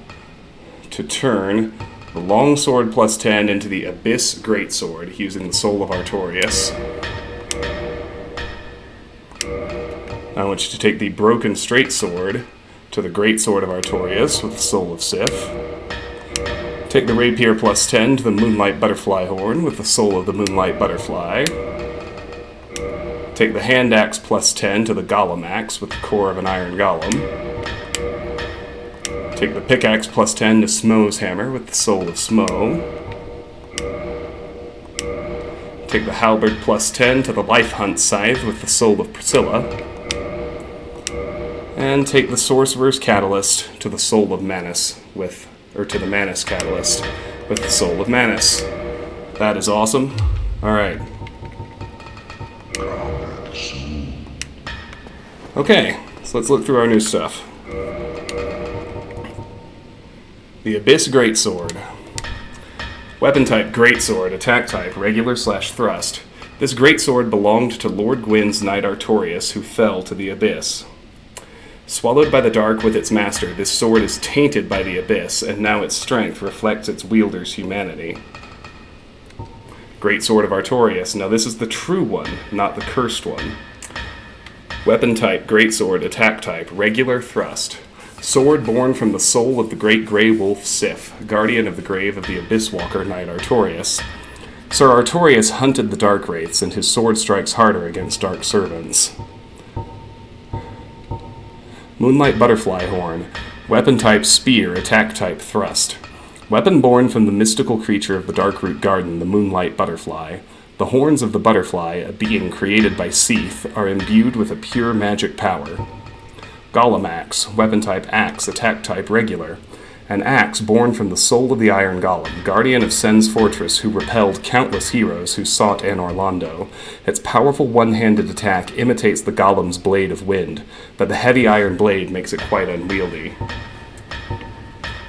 [SPEAKER 1] to turn the longsword plus 10 into the Abyss Greatsword using the Soul of Artorias. I want you to take the Broken Straight Sword to the Greatsword of Artorias with the Soul of Siff. Take the Rapier plus 10 to the Moonlight Butterfly Horn with the Soul of the Moonlight Butterfly. Take the Hand Axe plus 10 to the Golem Axe with the core of an Iron Golem. Take the Pickaxe plus 10 to Smo's Hammer with the Soul of Smo. Take the Halberd plus 10 to the Life Hunt Scythe with the Soul of Priscilla. And take the Sorcerer's Catalyst to the Soul of Manus to the Manus Catalyst with the Soul of Manus. That is awesome. Alright. Okay, so let's look through our new stuff. The Abyss Greatsword. Weapon type Greatsword, attack type regular/thrust. This Greatsword belonged to Lord Gwyn's Knight Artorias, who fell to the Abyss. Swallowed by the dark with its master, this sword is tainted by the Abyss, and now its strength reflects its wielder's humanity. Greatsword of Artorias. Now this is the true one, not the cursed one. Weapon type Greatsword, attack type regular thrust. Sword born from the soul of the great grey wolf Siff, guardian of the grave of the Abyss Walker Knight Artorias. Sir Artorias hunted the dark wraiths, and his sword strikes harder against dark servants. Moonlight Butterfly Horn. Weapon type Spear, attack type Thrust. Weapon born from the mystical creature of the Darkroot Garden, the Moonlight Butterfly. The horns of the butterfly, a being created by Scythe, are imbued with a pure magic power. Golem Axe. Weapon type Axe, attack type Regular. An axe born from the soul of the Iron Golem, guardian of Sen's fortress who repelled countless heroes who sought Anor Londo. Its powerful one-handed attack imitates the Golem's blade of wind, but the heavy iron blade makes it quite unwieldy.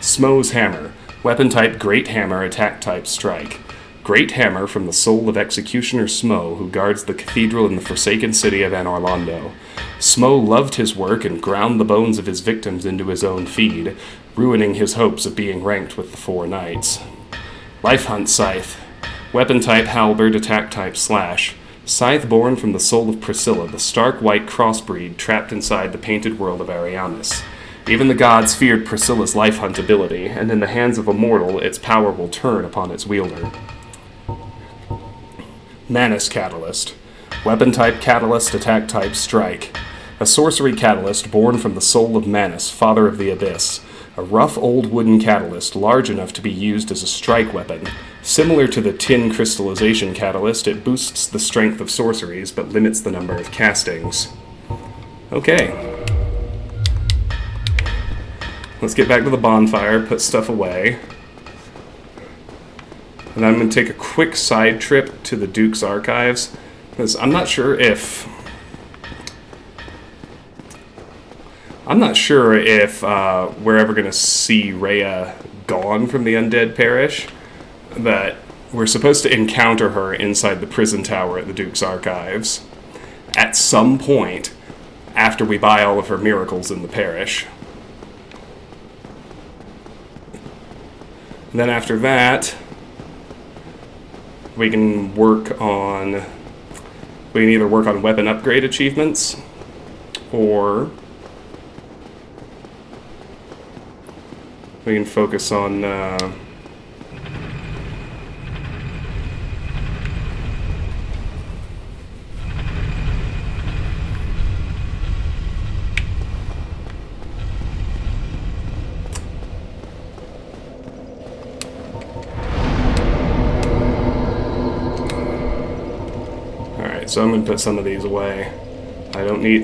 [SPEAKER 1] Smo's Hammer. Weapon type Great Hammer, attack type Strike. Great Hammer from the soul of Executioner Smo, who guards the cathedral in the forsaken city of Anorlando. Smo loved his work and ground the bones of his victims into his own feed, ruining his hopes of being ranked with the 4 knights. Life Hunt Scythe. Weapon type Halberd, attack type Slash. Scythe born from the soul of Priscilla, the stark white crossbreed trapped inside the painted world of Ariamis. Even the gods feared Priscilla's life hunt ability, and in the hands of a mortal, its power will turn upon its wielder. Manus Catalyst. Weapon type Catalyst, attack type Strike. A sorcery catalyst born from the soul of Manus, father of the Abyss. A rough old wooden catalyst large enough to be used as a strike weapon. Similar to the tin crystallization catalyst, it boosts the strength of sorceries, but limits the number of castings. Okay. Let's get back to the bonfire, put stuff away. And I'm going to take a quick side trip to the Duke's archives, because I'm not sure if we're ever going to see Reah gone from the Undead Parish, but we're supposed to encounter her inside the prison tower at the Duke's archives at some point after we buy all of her miracles in the parish. And then after that, we can either work on weapon upgrade achievements, or we can focus on so I'm going to put some of these away. I don't need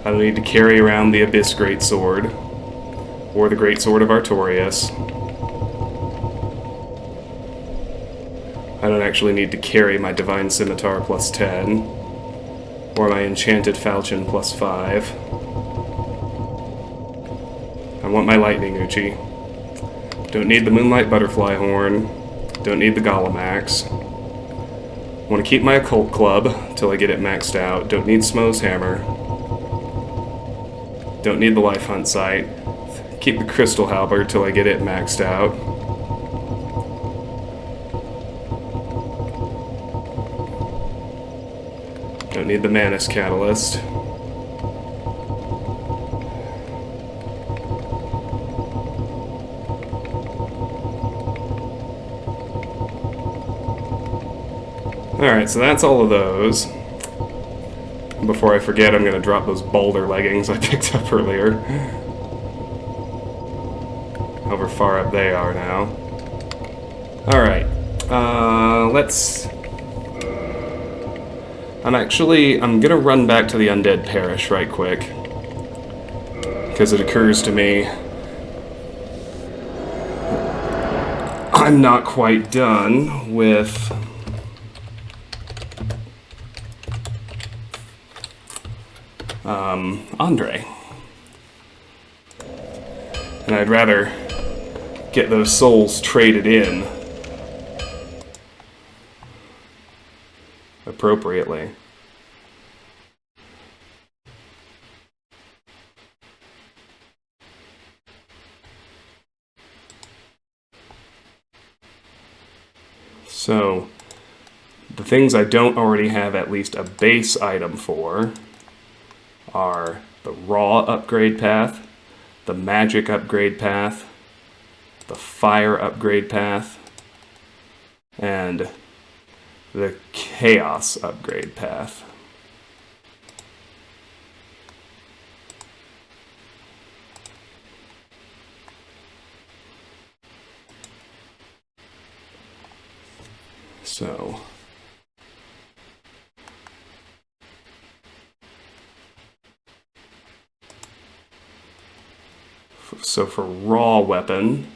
[SPEAKER 1] to carry around the Abyss Greatsword or the Greatsword of Artorias. I don't actually need to carry my Divine Scimitar plus 10 or my Enchanted Falchion plus 5. I want my Lightning Uchi. Don't need the Moonlight Butterfly Horn. Don't need the Golem Axe. Want to keep my Occult Club till I get it maxed out. Don't need Smo's Hammer. Don't need the Life Hunt Sight. Keep the Crystal Halberd till I get it maxed out. Don't need the Manus Catalyst. Alright, so that's all of those. Before I forget, I'm going to drop those boulder leggings I picked up earlier. However far up they are now. Alright, I'm going to run back to the Undead Parish right quick. Because it occurs to me I'm not quite done with Andre. And I'd rather get those souls traded in appropriately. So, the things I don't already have at least a base item for are the Raw upgrade path, the Magic upgrade path, the Fire upgrade path, and the Chaos upgrade path. So for raw weapon,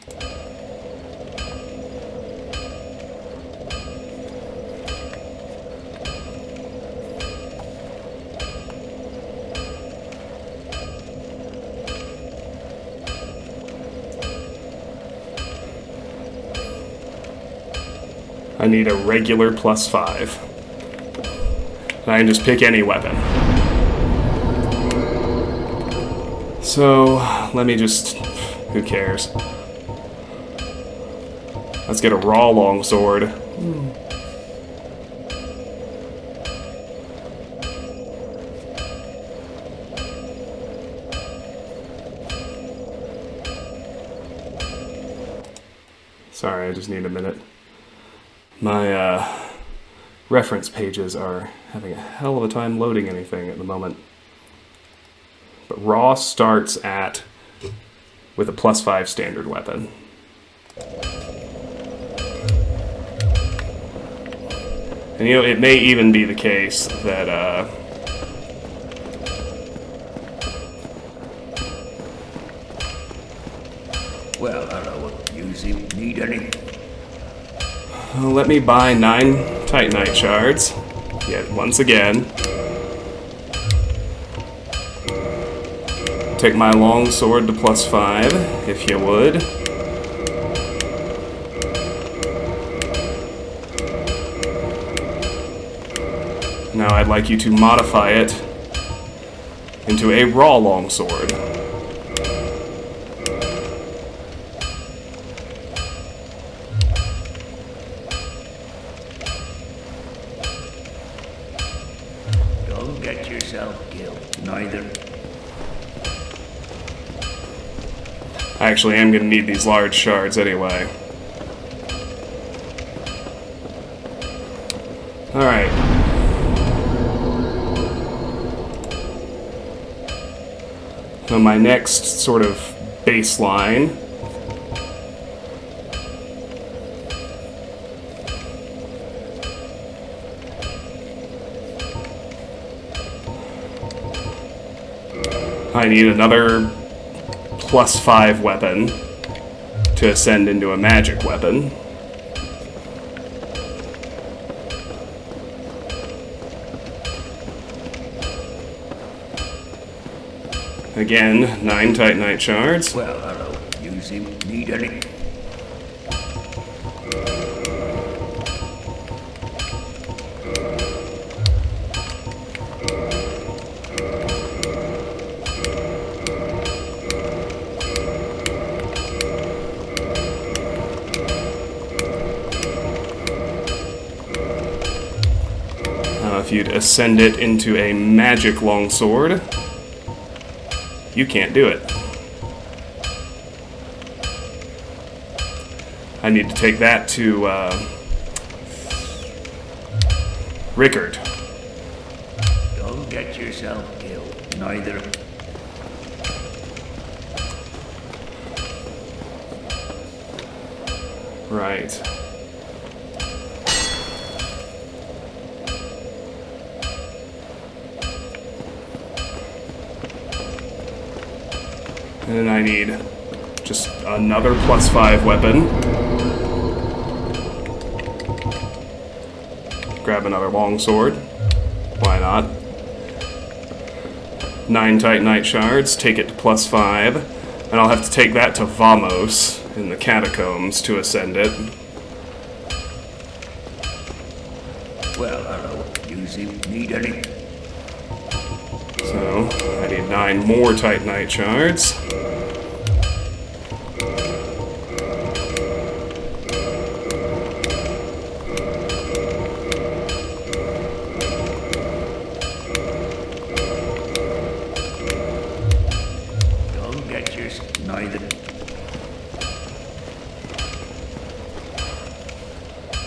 [SPEAKER 1] I need a regular +5. And I can just pick any weapon. So, let me just... who cares? Let's get a raw longsword. Sorry, I just need a minute. My reference pages are having a hell of a time loading anything at the moment. But raw starts with a +5 standard weapon. And you know, it may even be the case that
[SPEAKER 3] Well, hello. You need any?
[SPEAKER 1] let me buy 9 Titanite shards. Yet once again. Take my long sword to +5, if you would. Now I'd like you to modify it into a raw longsword.
[SPEAKER 3] Don't get yourself killed. Neither.
[SPEAKER 1] I actually am going to need these large shards anyway. Alright. So my next sort of baseline I need another +5 weapon to ascend into a magic weapon. Again, 9 Titanite shards.
[SPEAKER 3] Well, hello. You need any?
[SPEAKER 1] If you'd ascend it into a magic longsword, you can't do it. I need to take that to Rickard.
[SPEAKER 3] Don't get yourself killed. Neither.
[SPEAKER 1] Right. And then I need just another +5 weapon. Grab another longsword. Why not? 9 Titanite shards, take it to +5. And I'll have to take that to Vamos in the catacombs to ascend it.
[SPEAKER 3] Well, hello. You need any?
[SPEAKER 1] So, I need 9 more Titanite shards.
[SPEAKER 3] Don't get yourself. Neither.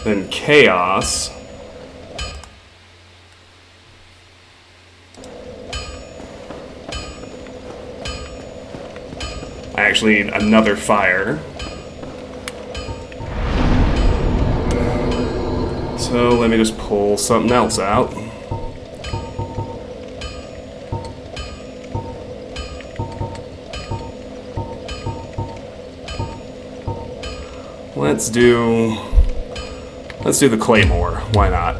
[SPEAKER 1] Then Chaos. I actually need another fire. So let me just pull something else out. Let's do the Claymore. Why not?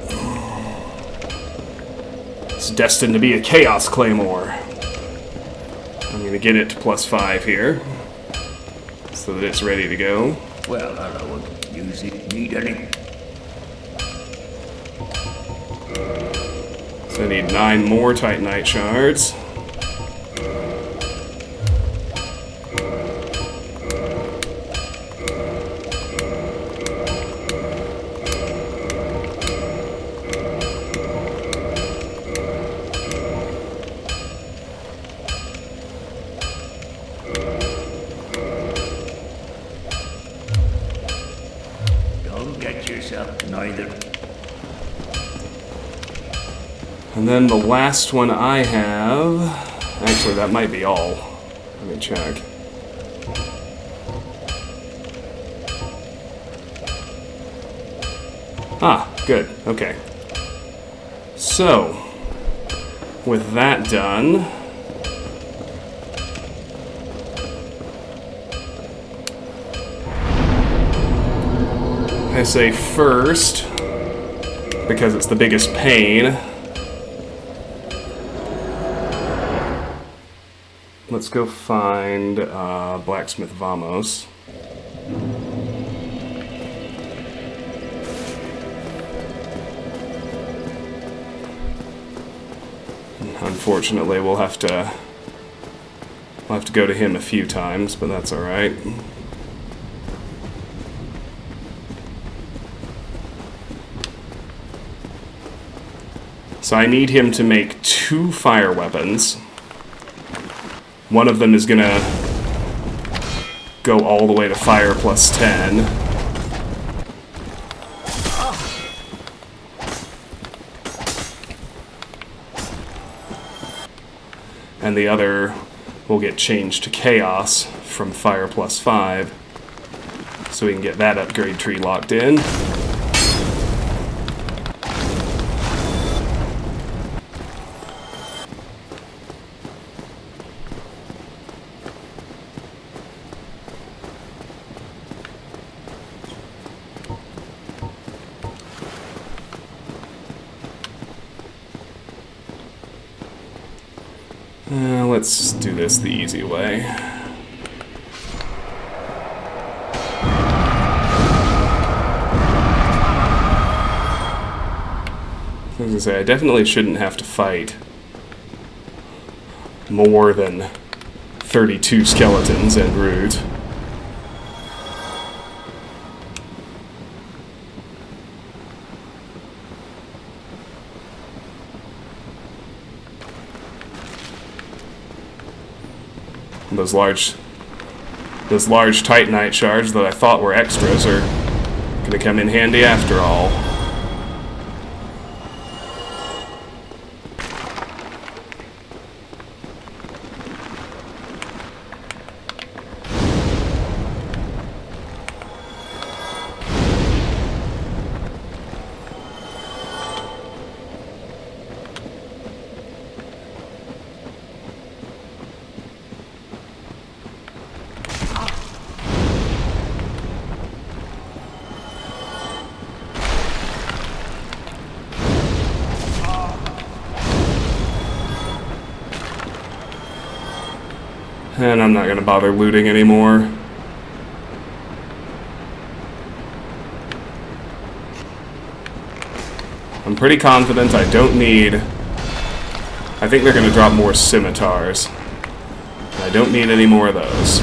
[SPEAKER 1] It's destined to be a Chaos Claymore. I'm going to get it to +5 here, so that it's ready to go.
[SPEAKER 3] Well, hello. You need any?
[SPEAKER 1] So I need 9 more Titanite shards.
[SPEAKER 3] Don't get yourself neither.
[SPEAKER 1] And then the last one I have... Actually, that might be all. Let me check. Ah, good. Okay. So, with that done... I say first, because it's the biggest pain... Let's go find Blacksmith Vamos. Unfortunately, we'll have to go to him a few times, but that's all right. So I need him to make 2 fire weapons. One of them is gonna go all the way to fire plus 10. And the other will get changed to chaos from fire plus 5. So we can get that upgrade tree locked in. Let's do this the easy way. I was gonna say, I definitely shouldn't have to fight more than 32 skeletons en route. Those large Titanite shards that I thought were extras are going to come in handy after all. And I'm not going to bother looting anymore. I'm pretty confident I don't need... I think they're going to drop more scimitars. I don't need any more of those.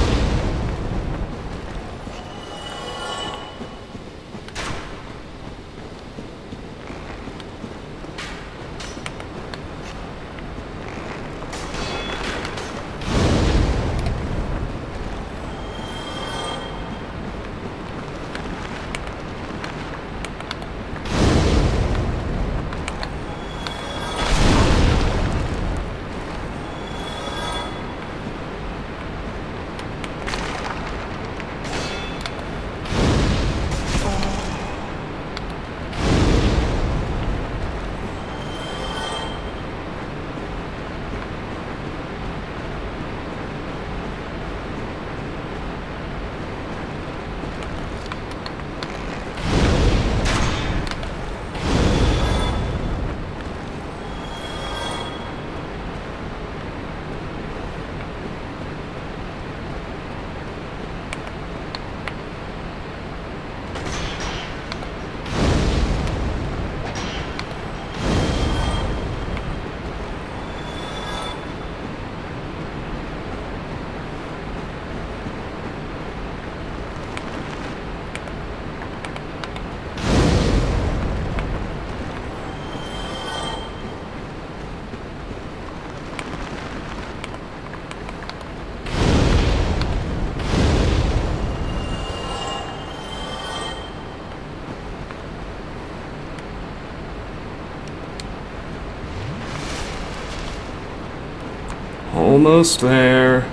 [SPEAKER 1] Almost there.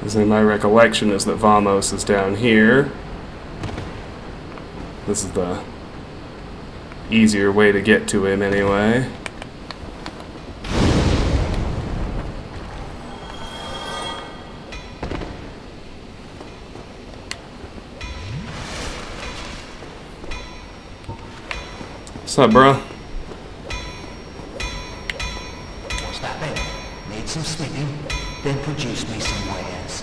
[SPEAKER 1] As in my recollection is that Vamos is down here. This is the easier way to get to him anyway. What's up, bro?
[SPEAKER 4] What's that then? Need some smithing? Then produce me some wares.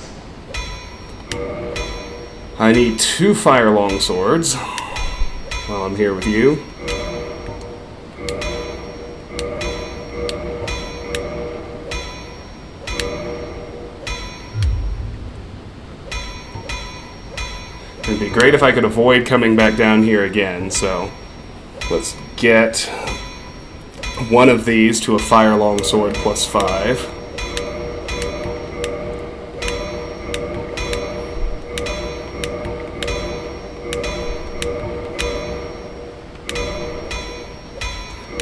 [SPEAKER 1] I need 2 fire long swords while I'm here with you. It'd be great if I could avoid coming back down here again, so let's get one of these to a fire long sword plus 5.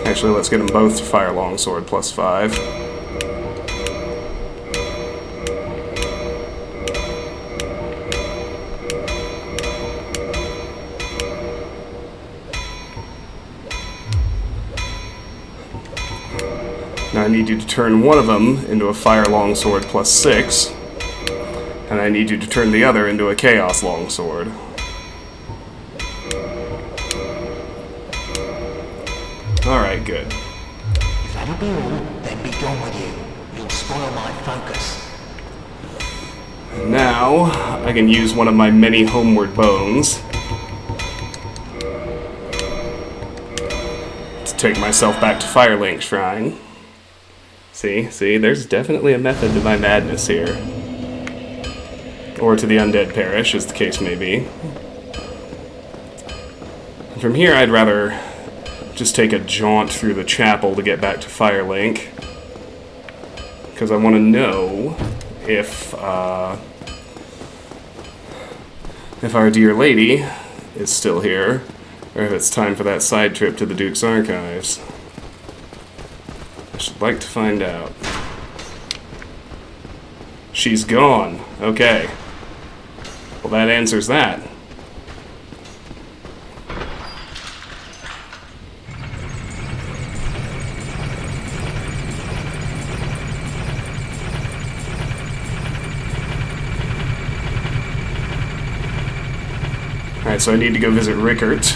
[SPEAKER 1] Actually, let's get them both to fire longsword plus 5. Now I need you to turn one of them into a fire longsword plus 6, and I need you to turn the other into a chaos longsword. Alright, good.
[SPEAKER 4] If that'll be all, then be gone with you. You'll spoil my focus.
[SPEAKER 1] Now, I can use one of my many homeward bones to take myself back to Firelink Shrine. See, there's definitely a method to my madness here. Or to the Undead Parish, as the case may be. And from here, I'd rather just take a jaunt through the chapel to get back to Firelink, because I want to know if our dear lady is still here, or if it's time for that side trip to the Duke's Archives. I should like to find out. She's gone. Okay. Well, that answers that. Alright, so I need to go visit Rickert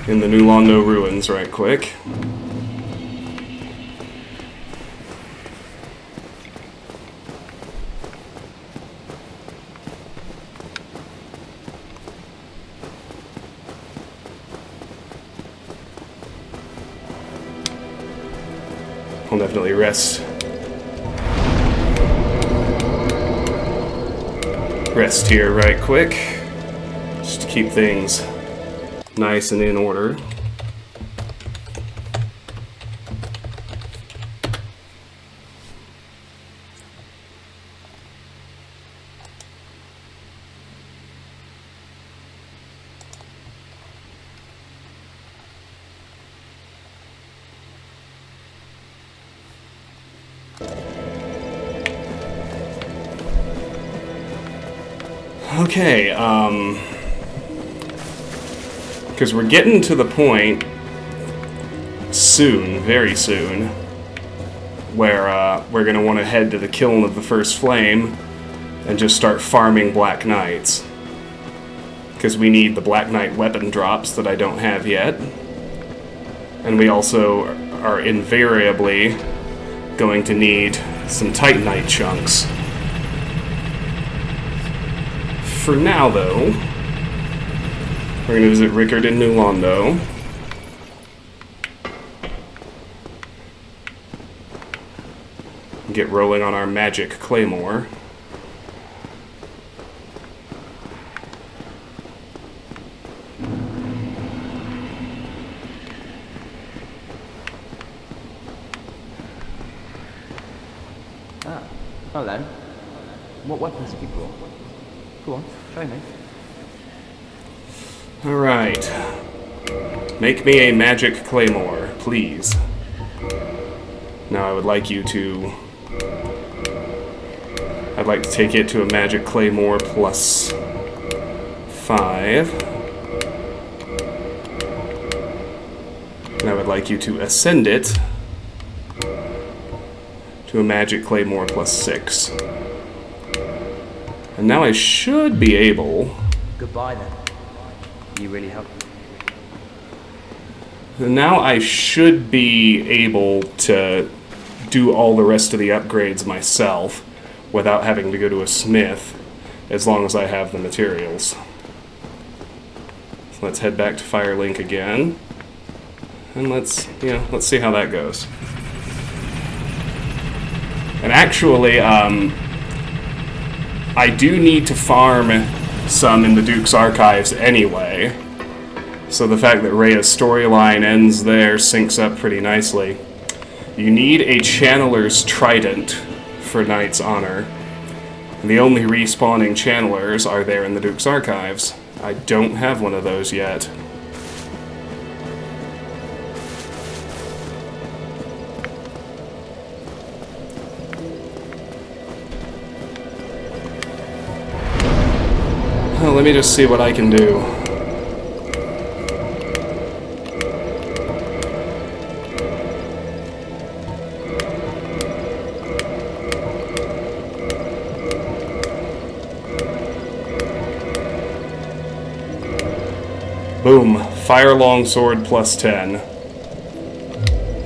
[SPEAKER 1] in the New Londo ruins right quick. I'll definitely rest here right quick, just to keep things nice and in order. Okay, because we're getting to the point soon, very soon, where we're going to want to head to the Kiln of the First Flame and just start farming Black Knights. Because we need the Black Knight weapon drops that I don't have yet. And we also are invariably going to need some Titanite chunks. For now, though, we're going to visit Rickert in New Londo. Get rolling on our magic claymore.
[SPEAKER 5] Hello. What weapons have you brought? Go on, show me.
[SPEAKER 1] Alright. Make me a magic claymore, please. Now I would like you to... I'd like to take it to a magic claymore plus 5. And I would like you to ascend it to a magic claymore plus 6. And now I should be able...
[SPEAKER 5] Goodbye then. You really helped me.
[SPEAKER 1] Now I should be able to do all the rest of the upgrades myself without having to go to a smith, as long as I have the materials. So let's head back to Firelink again, and let's see how that goes. And actually, I do need to farm some in the Duke's Archives anyway. So the fact that Reah's storyline ends there syncs up pretty nicely. You need a Channeler's Trident for Knight's Honor. And the only respawning Channelers are there in the Duke's Archives. I don't have one of those yet. Well, let me just see what I can do. Boom. Fire longsword plus 10.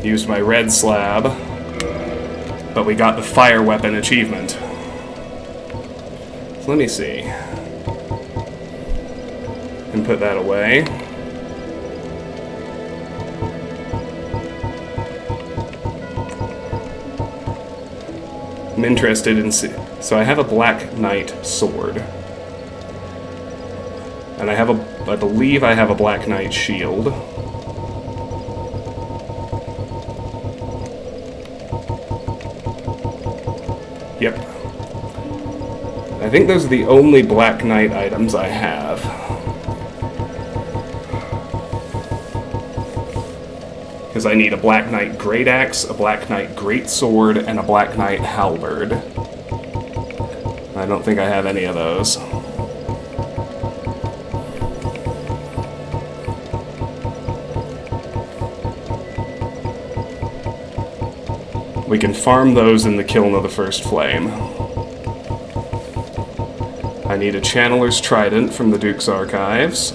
[SPEAKER 1] Used my red slab, but we got the fire weapon achievement. So let me see. And put that away. I'm interested in... So I have a Black Knight sword. And I believe I have a Black Knight shield. Yep. I think those are the only Black Knight items I have. Because I need a Black Knight Great Axe, a Black Knight Greatsword, and a Black Knight Halberd. I don't think I have any of those. We can farm those in the Kiln of the First Flame. I need a Channeler's Trident from the Duke's Archives.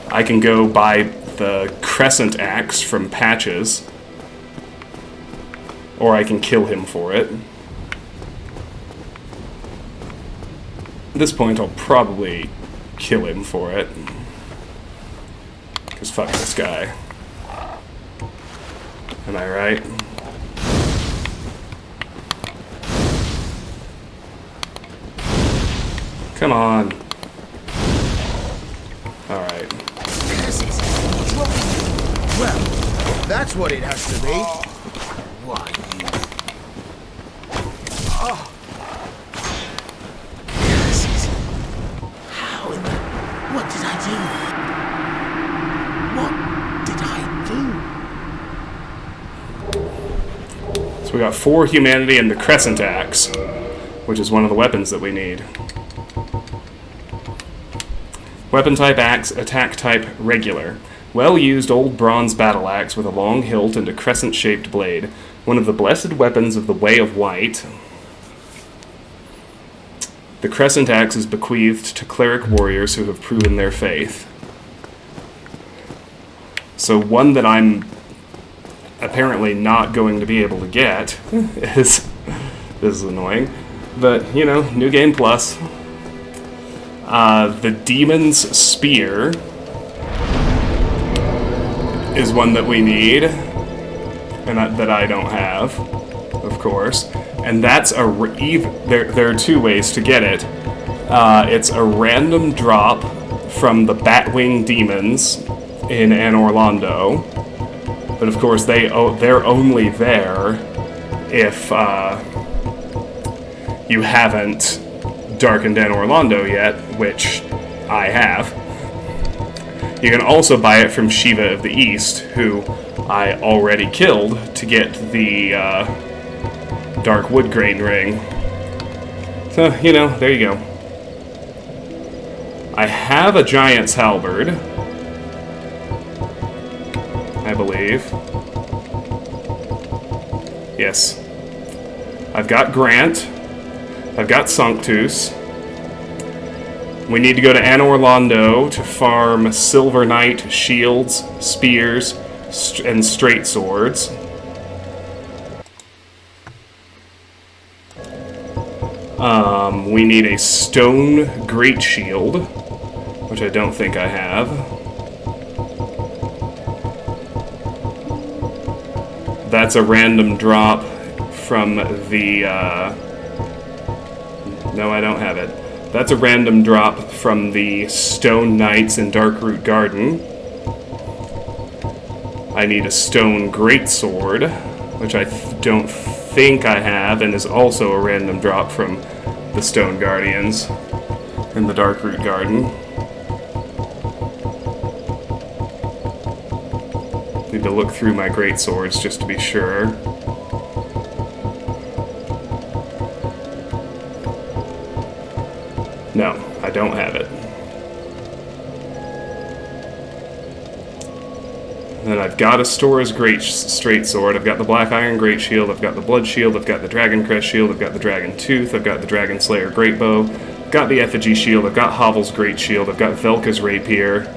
[SPEAKER 1] I can go buy the Crescent Axe from Patches, or I can kill him for it. At this point, I'll probably kill him for it. Because fuck this guy. Am I right? Come on. Alright.
[SPEAKER 6] Well, that's what it has to be.
[SPEAKER 4] Why, you... Curses. How in the... What did I do? What did I do?
[SPEAKER 1] So we got 4 humanity and the Crescent Axe, which is one of the weapons that we need. Weapon type axe, attack type regular. Well-used old bronze battle axe with a long hilt and a crescent-shaped blade. One of the blessed weapons of the Way of White. The Crescent Axe is bequeathed to cleric warriors who have proven their faith. So one that I'm apparently not going to be able to get is... This is annoying. But, you know, New Game Plus. The Demon's Spear is one that we need, and that I don't have, of course. And that's a... There are 2 ways to get it. It's a random drop from the Batwing demons in Anor Londo. But of course, they're only there if you haven't darkened Anor Londo yet, which I have. You can also buy it from Shiva of the East, who I already killed to get the Dark Wood Grain Ring. So, you know, there you go. I have a Giant's Halberd, I believe. Yes. I've got Grant. I've got Sanctus. We need to go to Anor Londo to farm Silver Knight, shields, spears, and straight swords. We need a stone great shield, which I don't think I have. That's a random drop from the, no, I don't have it. That's a random drop from the Stone Knights in Darkroot Garden. I need a Stone Greatsword, which I don't think I have, and is also a random drop from the Stone Guardians in the Darkroot Garden. Need to look through my Greatswords just to be sure. No, I don't have it. Then I've got a Stora's Straight Sword, I've got the Black Iron Great Shield, I've got the Blood Shield, I've got the Dragon Crest Shield, I've got the Dragon Tooth, I've got the Dragon Slayer Great Bow, I've got the Effigy Shield, I've got Hovel's Great Shield, I've got Velka's Rapier,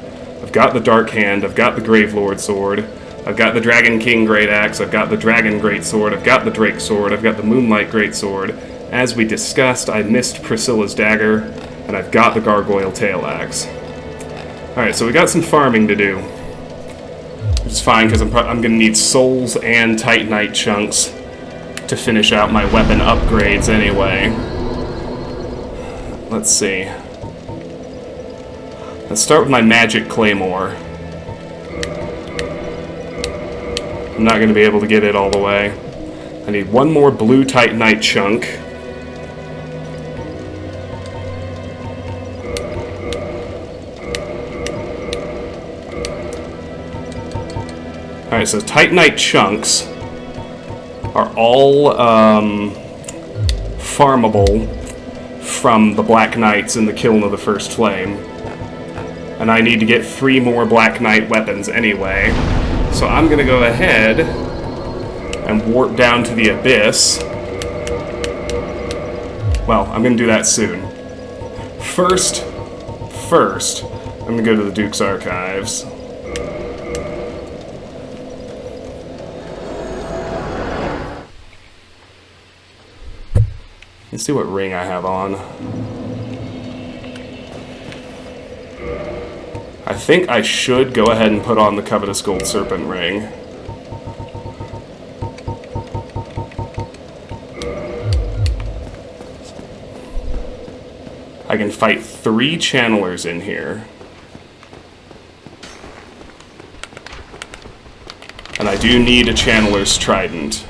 [SPEAKER 1] I've got the Dark Hand, I've got the Gravelord Sword, I've got the Dragon King Great Axe, I've got the Dragon Great Sword, I've got the Drake Sword, I've got the Moonlight Great Sword. As we discussed, I missed Priscilla's Dagger, and I've got the Gargoyle Tail Axe. Alright, so we got some farming to do. Which is fine, because I'm going to need souls and Titanite chunks to finish out my weapon upgrades anyway. Let's see. Let's start with my Magic Claymore. I'm not going to be able to get it all the way. I need one more blue Titanite chunk. Alright, so Titanite chunks are all farmable from the Black Knights in the Kiln of the First Flame. And I need to get 3 more Black Knight weapons anyway. So I'm going to go ahead and warp down to the Abyss. Well, I'm going to do that soon. First, I'm going to go to the Duke's Archives. Let's see what ring I have on. I think I should go ahead and put on the Covetous Gold Serpent ring. I can fight 3 channelers in here. And I do need a channeler's trident.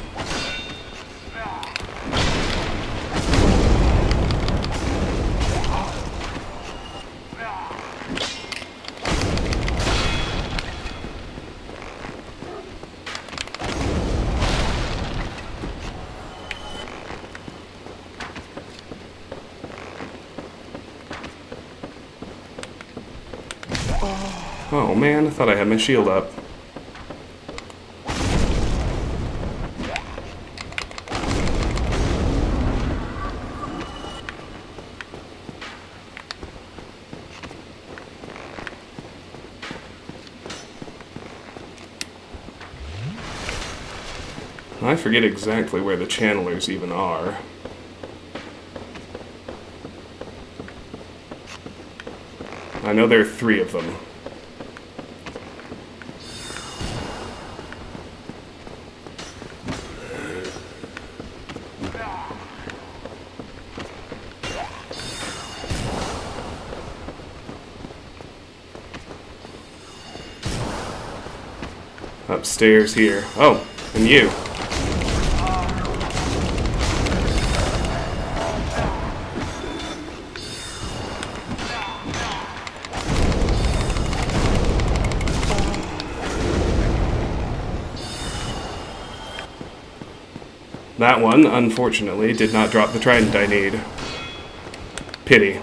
[SPEAKER 1] Oh man, I thought I had my shield up. I forget exactly where the channelers even are. I know there are 3 of them. Upstairs here. Oh, and you. That one, unfortunately, did not drop the trident I need. Pity.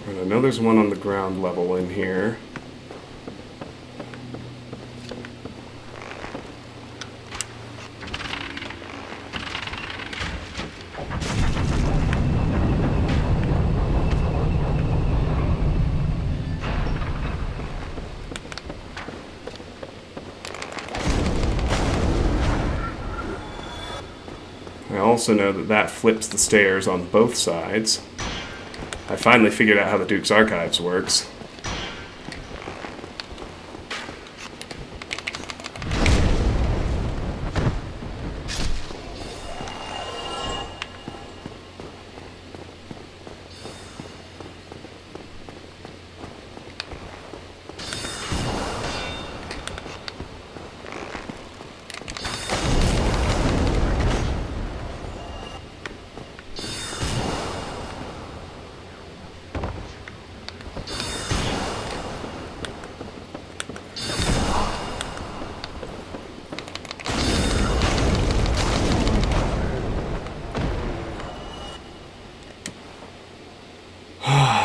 [SPEAKER 1] And I know there's one on the ground level in here. I also know that that flips the stairs on both sides. I finally figured out how the Duke's Archives works.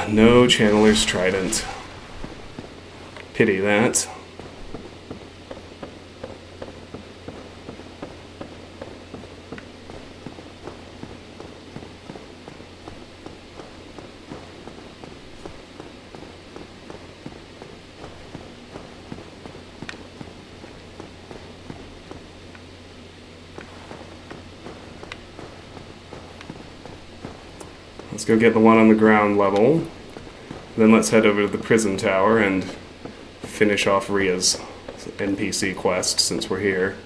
[SPEAKER 1] No Channeler's Trident. Pity that. Let's go get the one on the ground level. Then let's head over to the prison tower and finish off Reah's NPC quest since we're here.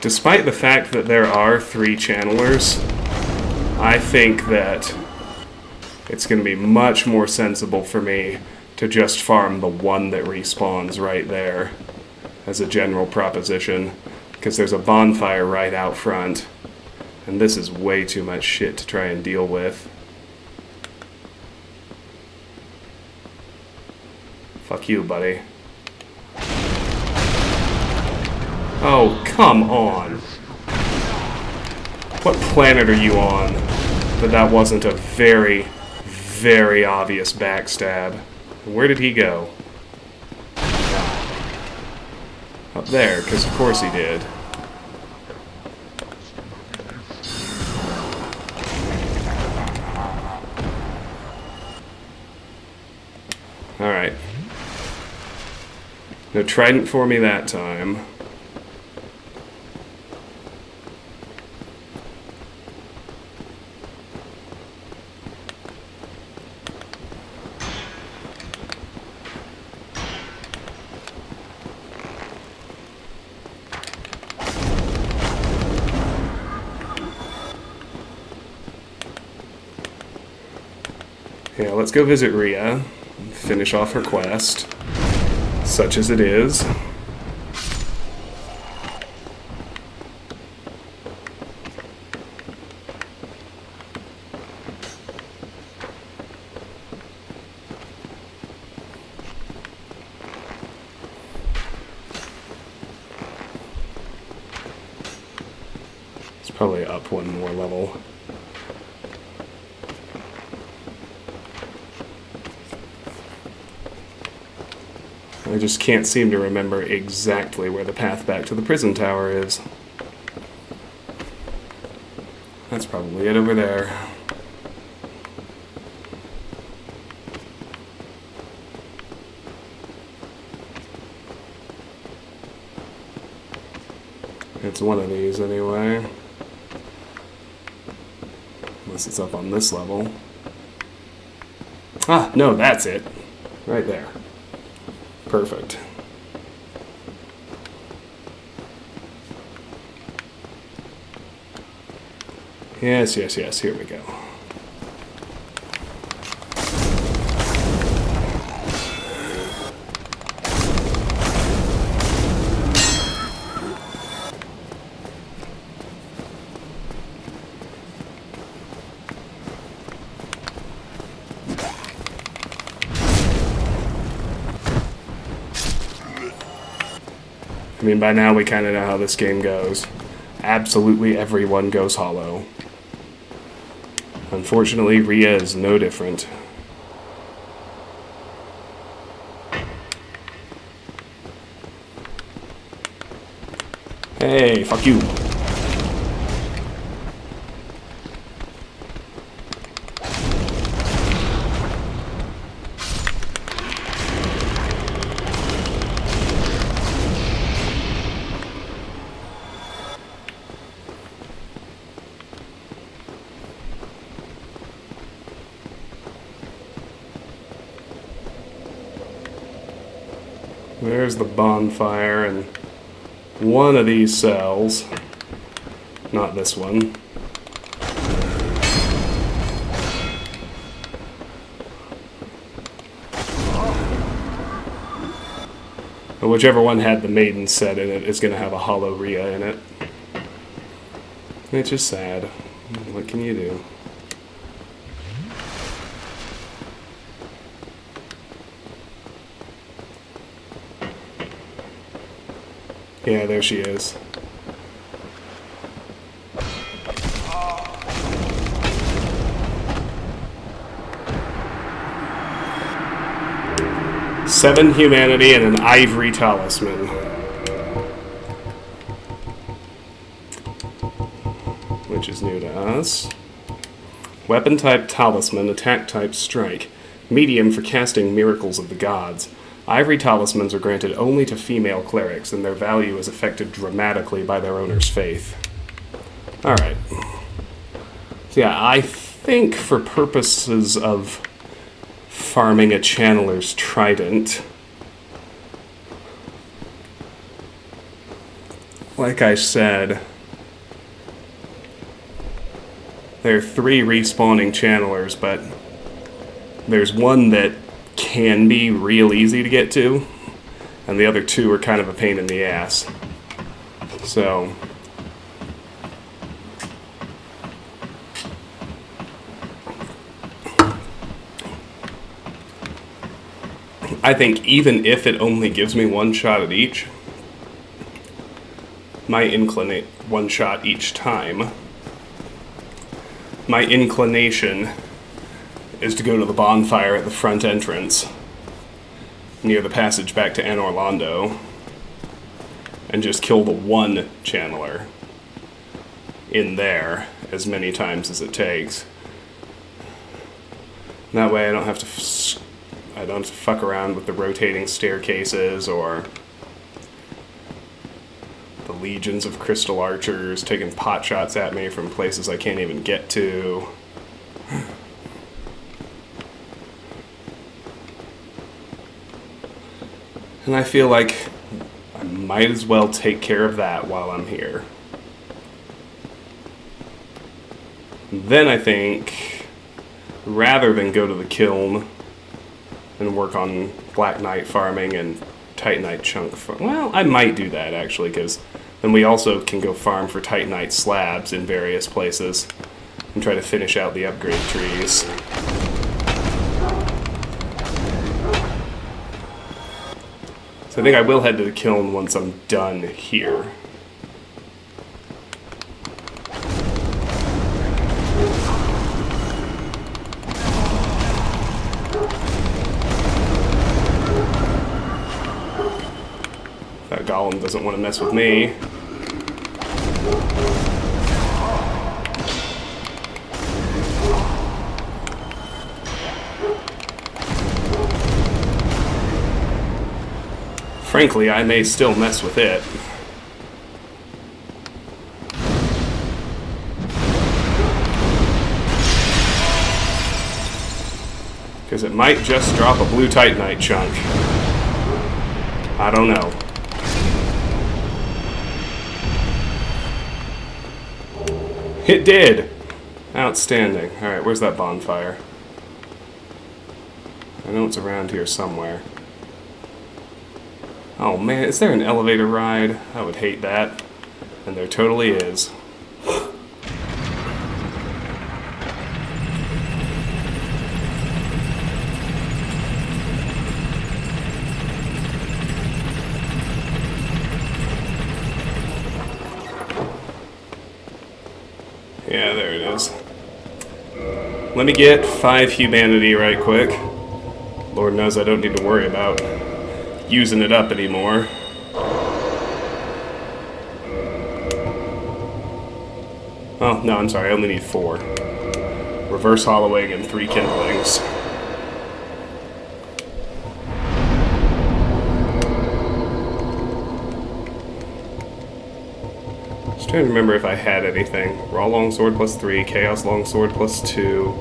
[SPEAKER 1] Despite the fact that there are 3 channelers, I think that it's going to be much more sensible for me to just farm the one that respawns right there as a general proposition, because there's a bonfire right out front, and this is way too much shit to try and deal with. Fuck you, buddy. Oh, come on. What planet are you on that wasn't a very, very obvious backstab? Where did he go? Up there, because of course he did. Alright. No trident for me that time. Yeah, let's go visit Reah, finish off her quest, such as it is. It's probably up one more level. I just can't seem to remember exactly where the path back to the prison tower is. That's probably it over there. It's one of these anyway. Unless it's up on this level. Ah, no, that's it. Right there. Perfect. Yes, yes, yes, here we go. I mean, by now we kind of know how this game goes. Absolutely everyone goes hollow. Unfortunately, Reah is no different. Hey, fuck you. There's the bonfire and one of these cells. Not this one. But whichever one had the Maiden set in it is going to have a hollow Reah in it. It's just sad. What can you do? Yeah, there she is. Seven humanity and an Ivory Talisman. Which is new to us. Weapon type Talisman, attack type Strike. Medium for casting Miracles of the Gods. Ivory Talismans are granted only to female clerics, and their value is affected dramatically by their owner's faith. Alright. So yeah, I think for purposes of farming a Channeler's Trident, like I said, there are 3 respawning Channelers, but there's one that can be real easy to get to, and the other 2 are kind of a pain in the ass. So I think even if it only gives me 1 shot at each, one shot each time, my inclination is to go to the bonfire at the front entrance near the passage back to Anor Londo and just kill the 1 channeler in there as many times as it takes. That way I don't have to fuck around with the rotating staircases or the legions of crystal archers taking pot shots at me from places I can't even get to. And I feel like I might as well take care of that while I'm here. Then I think, rather than go to the kiln and work on Black Knight farming and Titanite chunk well, I might do that actually, because then we also can go farm for Titanite slabs in various places and try to finish out the upgrade trees. So I think I will head to the kiln once I'm done here. golem doesn't want to mess with me. Frankly, I may still mess with it. Because it might just drop a blue Titanite chunk. I don't know. It did! Outstanding. Alright, where's that bonfire? I know it's around here somewhere. Oh man, is there an elevator ride? I would hate that. And there totally is. Yeah, there it is. Let me get 5 humanity right quick. Lord knows I don't need to worry about using it up anymore. Oh, no, I'm sorry, I only need 4. Reverse hollowing and 3 kindlings. Just trying to remember if I had anything. Raw longsword plus 3, chaos longsword plus 2,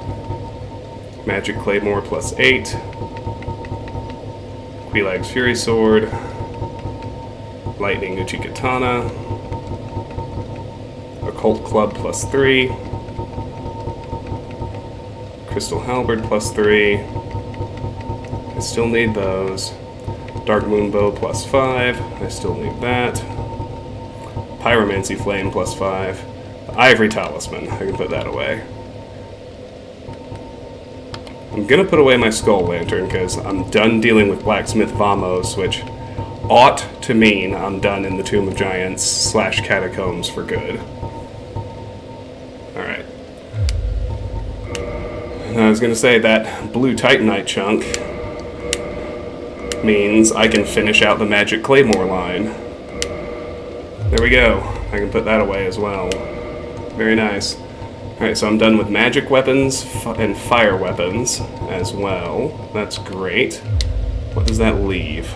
[SPEAKER 1] magic claymore plus 8, Quilag's fury sword, lightning uchi katana, occult club plus 3, crystal halberd plus 3. I still need those. Dark moon bow plus 5. I still need that. Pyromancy flame plus 5. The Ivory Talisman. I can put that away. I'm gonna put away my skull lantern because I'm done dealing with blacksmith Vamos, which ought to mean I'm done in the Tomb of Giants / catacombs for good. Alright. I was gonna say that blue Titanite chunk means I can finish out the magic claymore line. There we go. I can put that away as well. Very nice. Alright, so I'm done with magic weapons and fire weapons as well. That's great. What does that leave?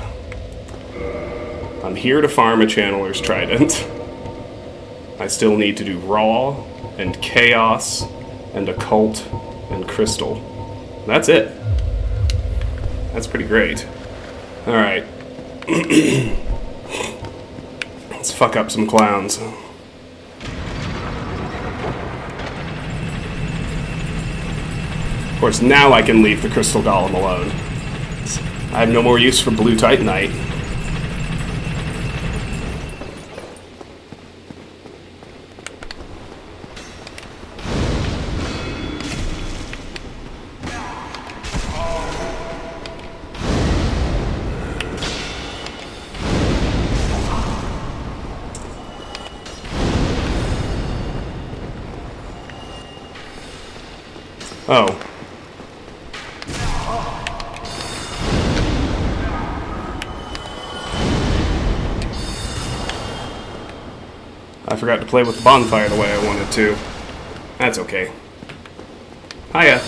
[SPEAKER 1] I'm here to farm a Channeler's Trident. I still need to do Raw and Chaos and Occult and Crystal. That's it. That's pretty great. Alright. Let's fuck up some clowns. Of course, now I can leave the Crystal Golem alone. I have no more use for Blue Titanite. Oh. I forgot to play with the bonfire the way I wanted to. That's okay. Hiya.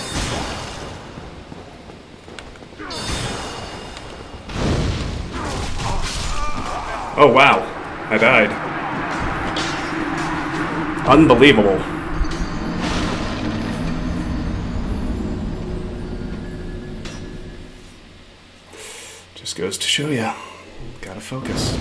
[SPEAKER 1] Oh wow, I died. Unbelievable. Just goes to show ya. Gotta focus.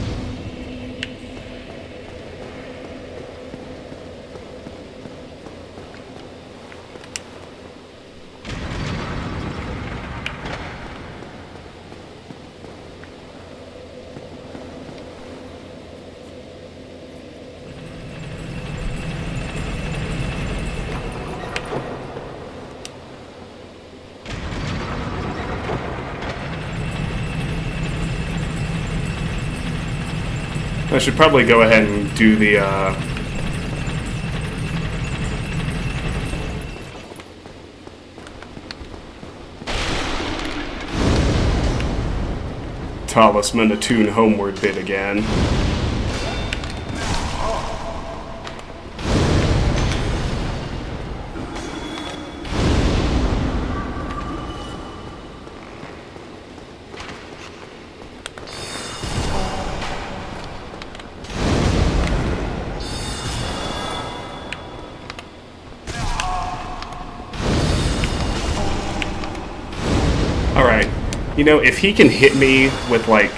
[SPEAKER 1] I should probably go ahead and do the, Talisman attune homeward bit again. You know, if he can hit me with, like,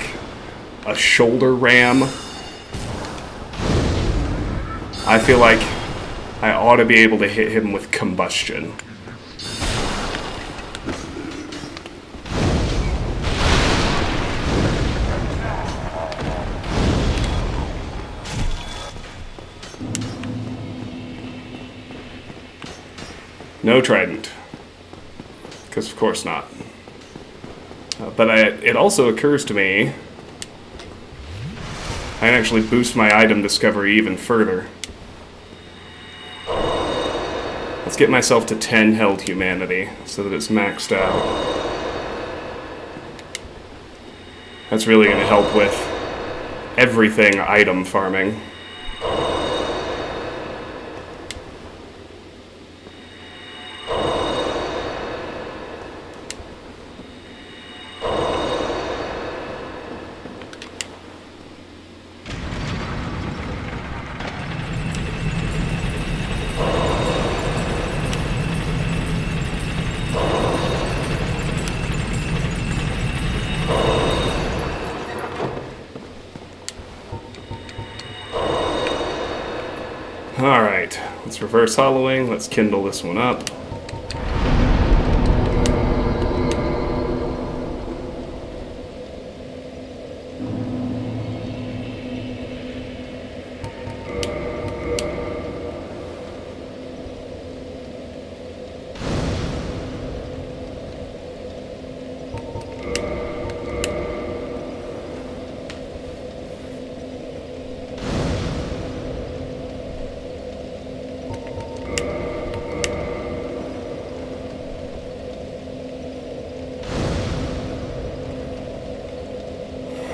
[SPEAKER 1] a shoulder ram, I feel like I ought to be able to hit him with combustion. No Trident. Because of course not. But it also occurs to me I can actually boost my item discovery even further. Let's get myself to 10 held humanity so that it's maxed out. That's really going to help with everything item farming. Alright, let's reverse hollowing, let's kindle this one up.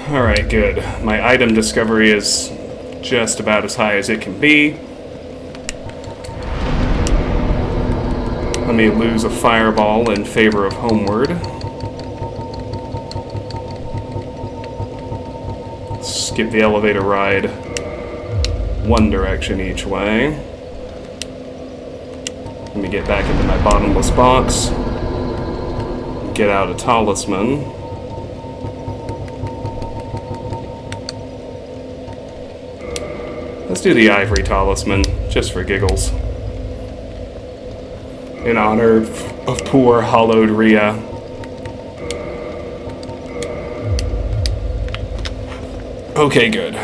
[SPEAKER 1] Alright, good. My item discovery is just about as high as it can be. Let me lose a fireball in favor of homeward. Skip the elevator ride one direction each way. Let me get back into my bottomless box. Get out a talisman. Let's do the Ivory Talisman, just for giggles. In honor of poor, hollowed Reah. Okay, good.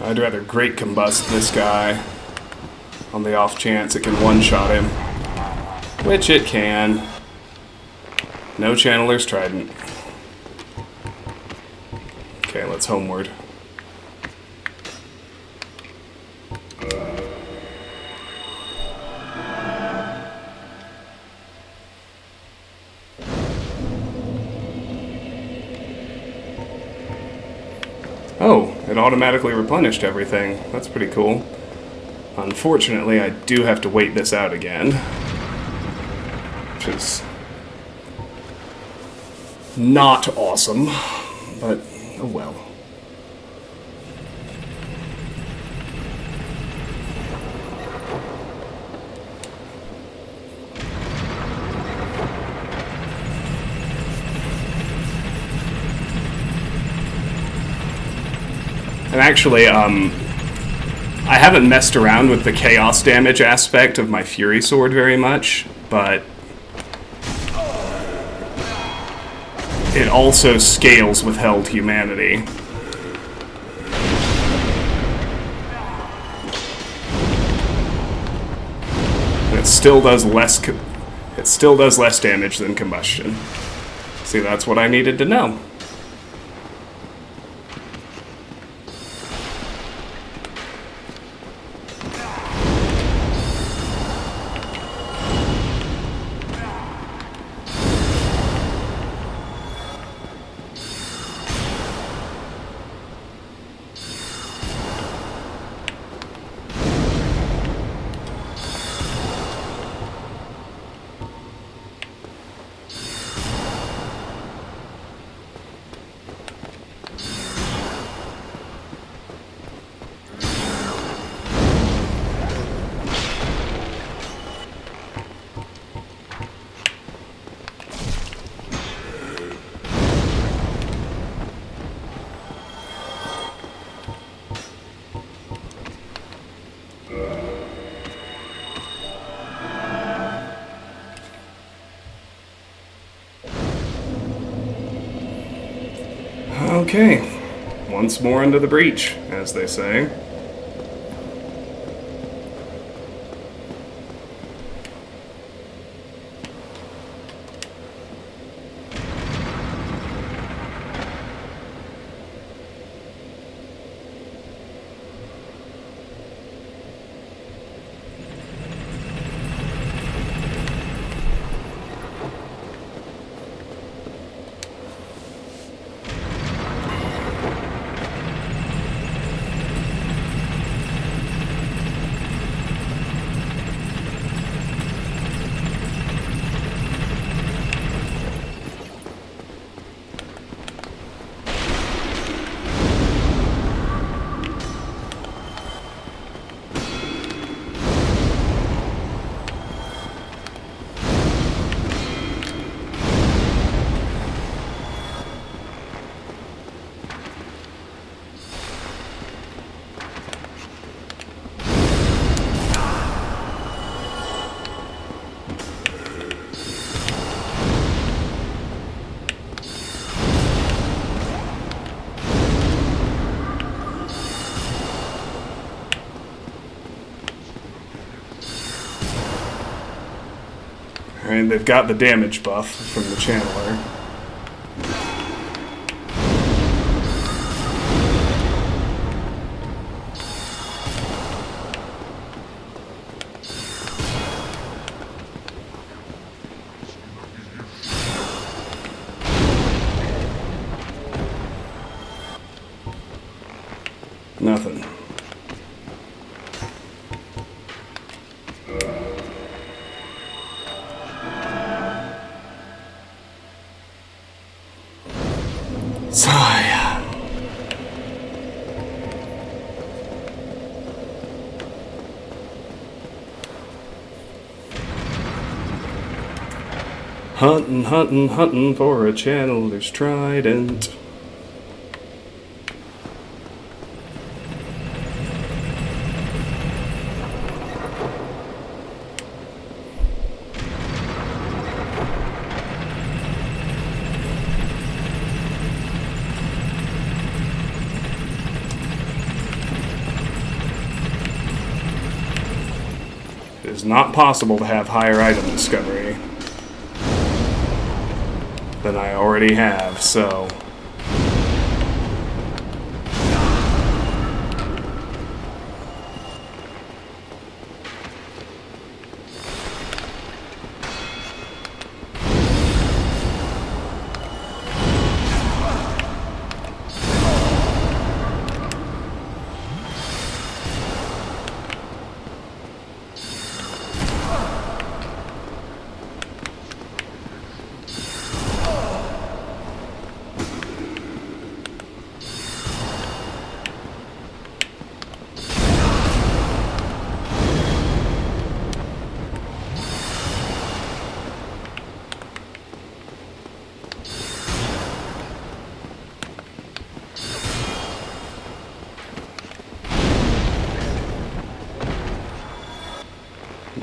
[SPEAKER 1] I'd rather great combust this guy on the off chance it can one-shot him. Which it can. No Channeler's Trident. Okay, let's homeward. Oh, it automatically replenished everything. That's pretty cool. Unfortunately, I do have to wait this out again. Which is not awesome, but oh well. And actually, I haven't messed around with the chaos damage aspect of my Fury Sword very much, but it also scales with held humanity. It still does less damage than combustion. See, that's what I needed to know. Okay, once more into the breach, as they say. And they've got the damage buff from the channeler. Nothing. Huntin', huntin', huntin' for a channeler's trident. It is not possible to have higher item discovery than I already have, so...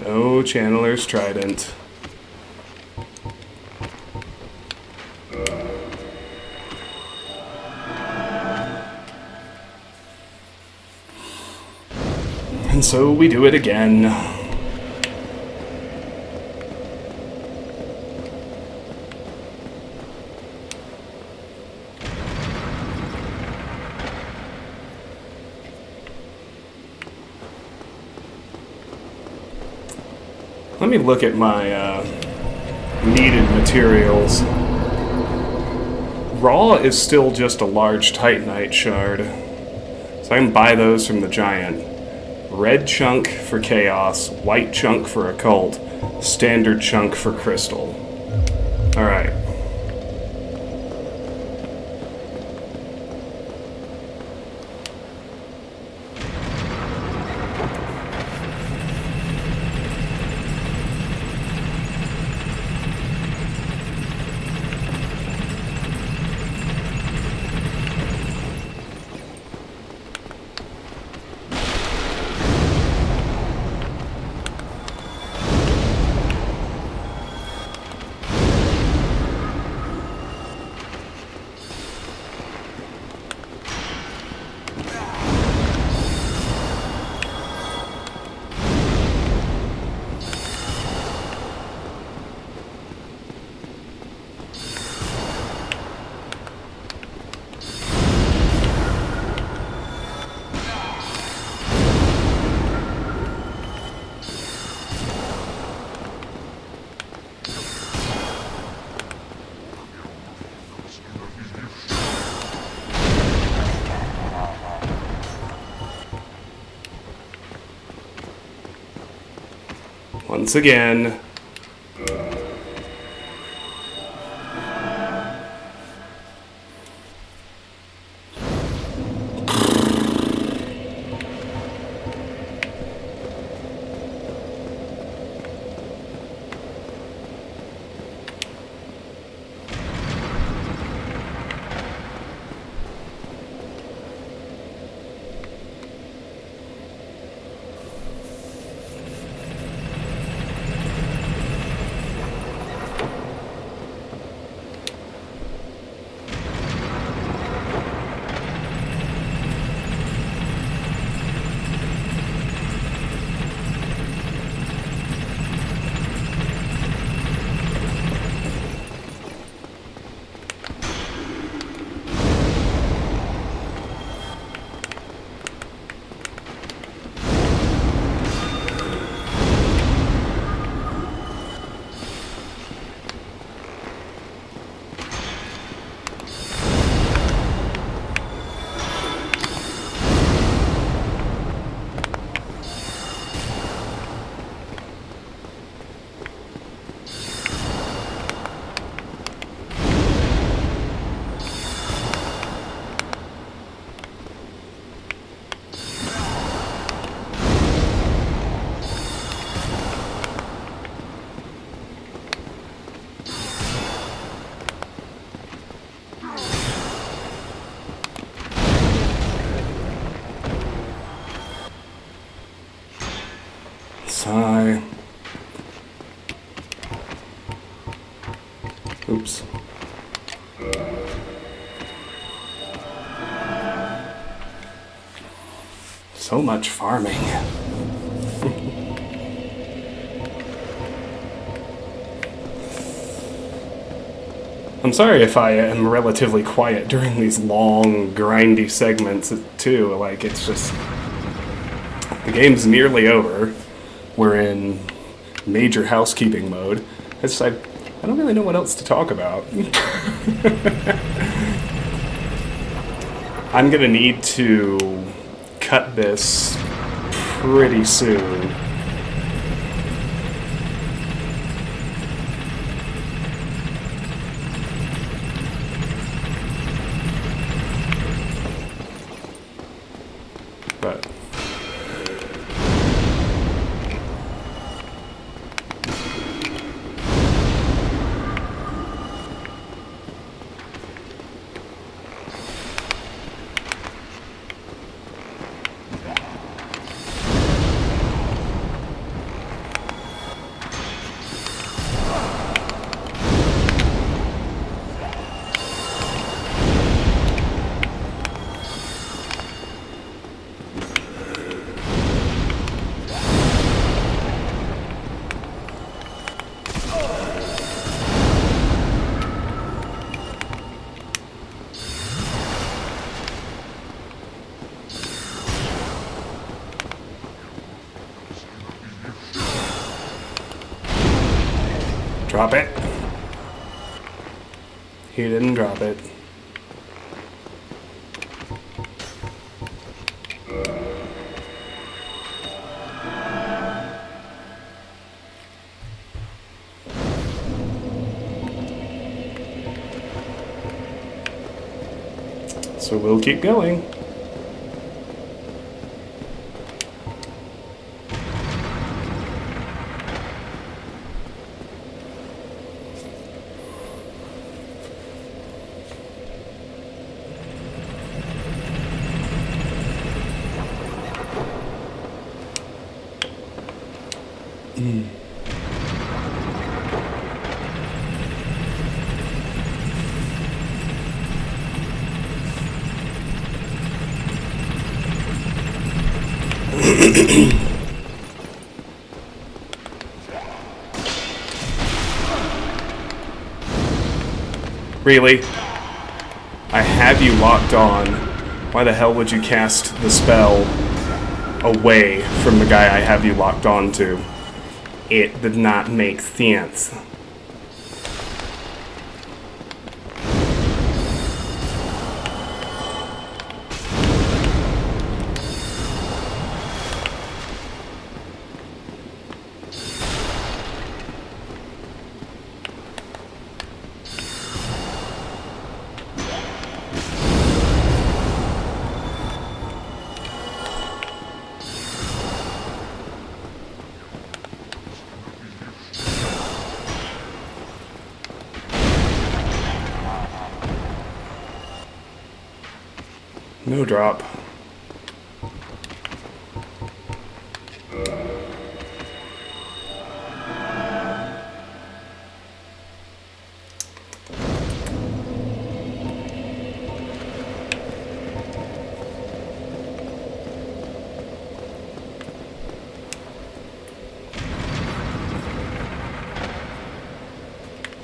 [SPEAKER 1] No channeler's trident. And so we do it again. Let me look at my needed materials. Raw is still just a large Titanite shard, so I can buy those from the giant. Red chunk for chaos, white chunk for occult, standard chunk for crystal. Alright. Once again. Sigh. Oops. So much farming. I'm sorry if I am relatively quiet during these long, grindy segments too. Like, it's just... the game's nearly over. We're in major housekeeping mode. I don't really know what else to talk about. I'm gonna need to cut this pretty soon. But Drop it. He didn't drop it. So we'll keep going. Really? I have you locked on. Why the hell would you cast the spell away from the guy I have you locked on to? It did not make sense. No drop.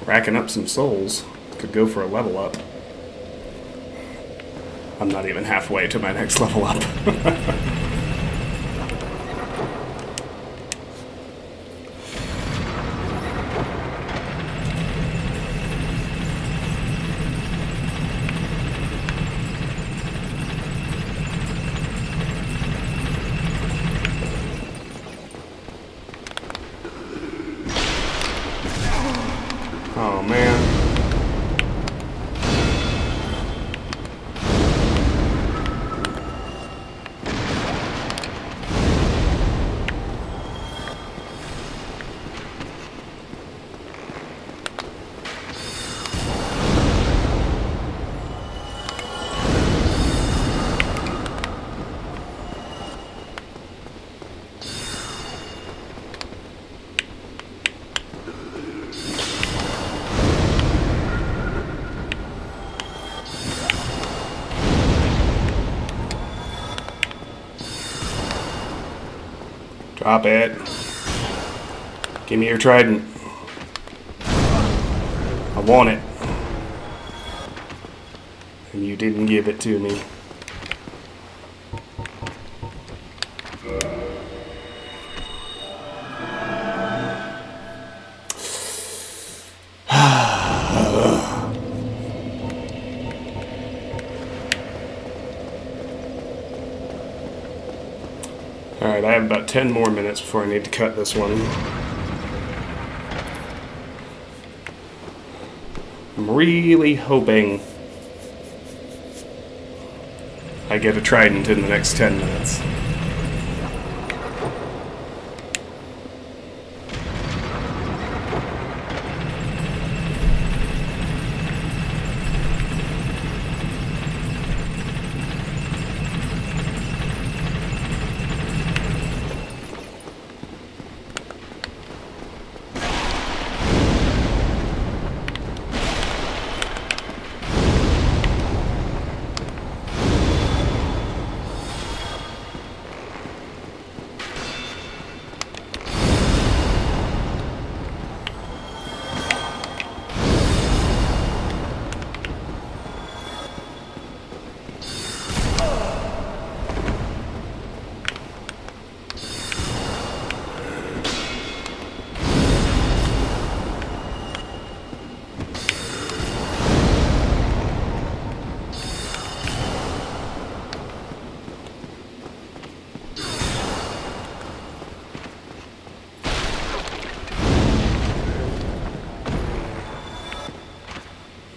[SPEAKER 1] Racking up some souls. Could go for a level up. I'm not even halfway to my next level up. Oh man. Drop it. Give me your trident. I want it. And you didn't give it to me. Alright, I have about 10 more minutes before I need to cut this one. I'm really hoping I get a trident in the next 10 minutes.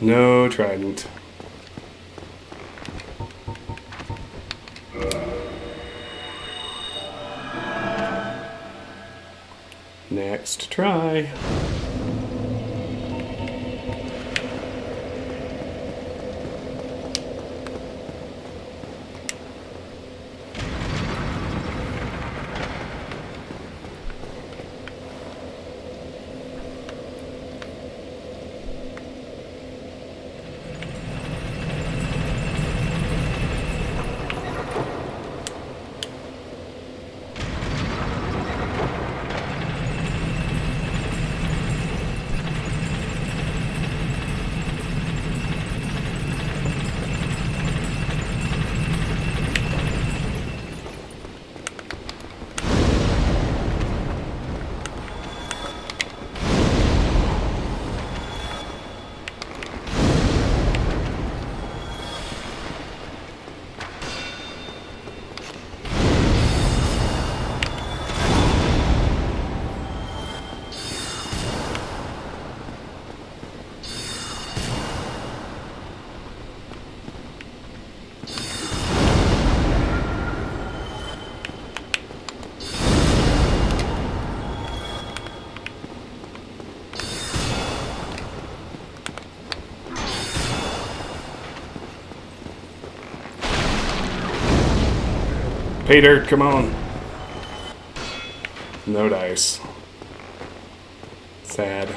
[SPEAKER 1] No trident. Next try. Peter, come on. No dice. Sad.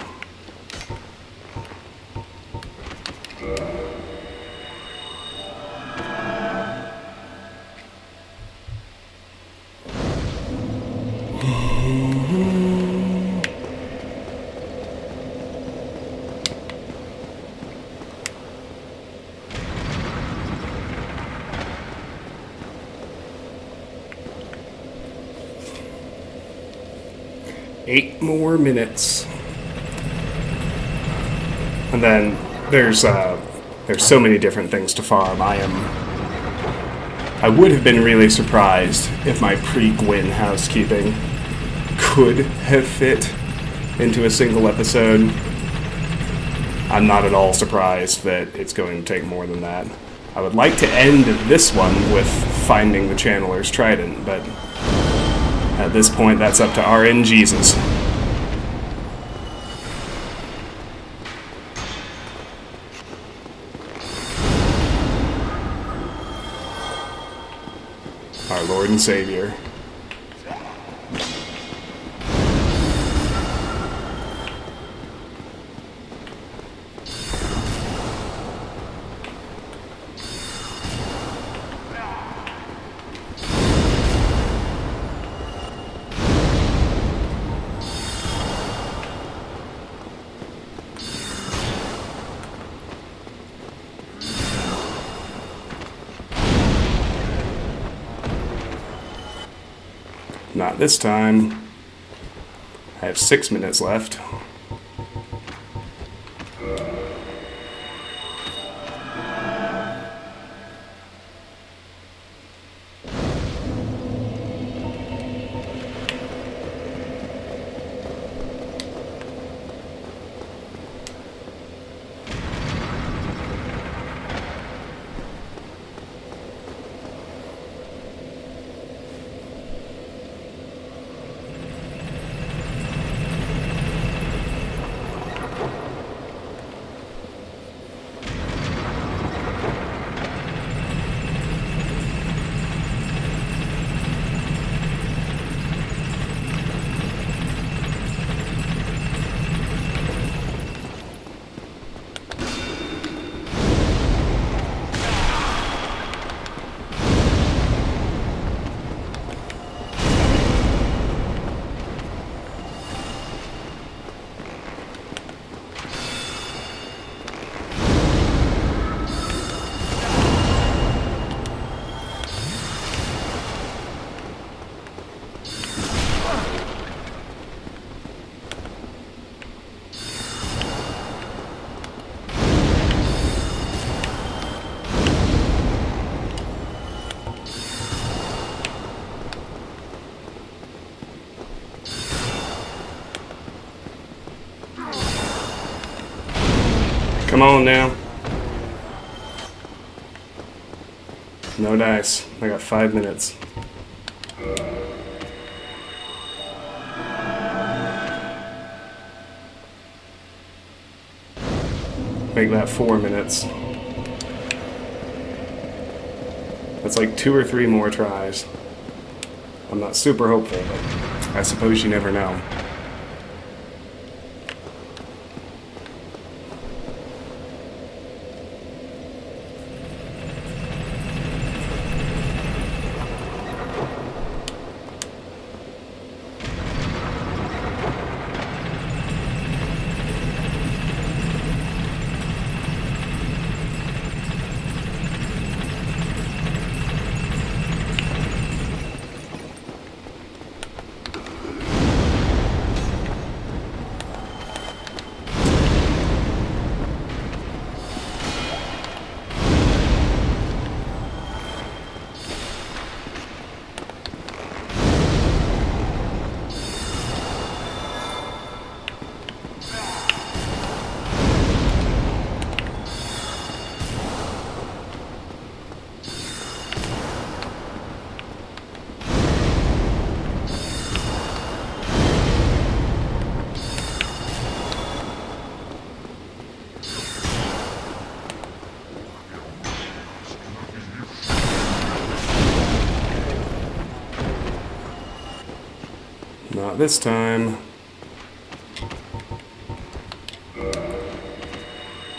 [SPEAKER 1] Eight more minutes. And then there's so many different things to farm. I would have been really surprised if my pre-Gwyn housekeeping could have fit into a single episode. I'm not at all surprised that it's going to take more than that. I would like to end this one with finding the Channeler's Trident, but at this point that's up to RN Jesus. Our Lord and Savior. Not this time. I have 6 minutes left. Come on now. No dice. I got 5 minutes. Make that 4 minutes. That's like 2 or 3 more tries. I'm not super hopeful, but I suppose you never know. Not this time.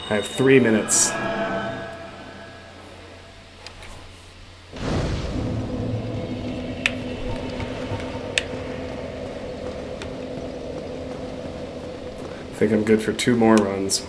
[SPEAKER 1] I have 3 minutes. I think I'm good for 2 more runs.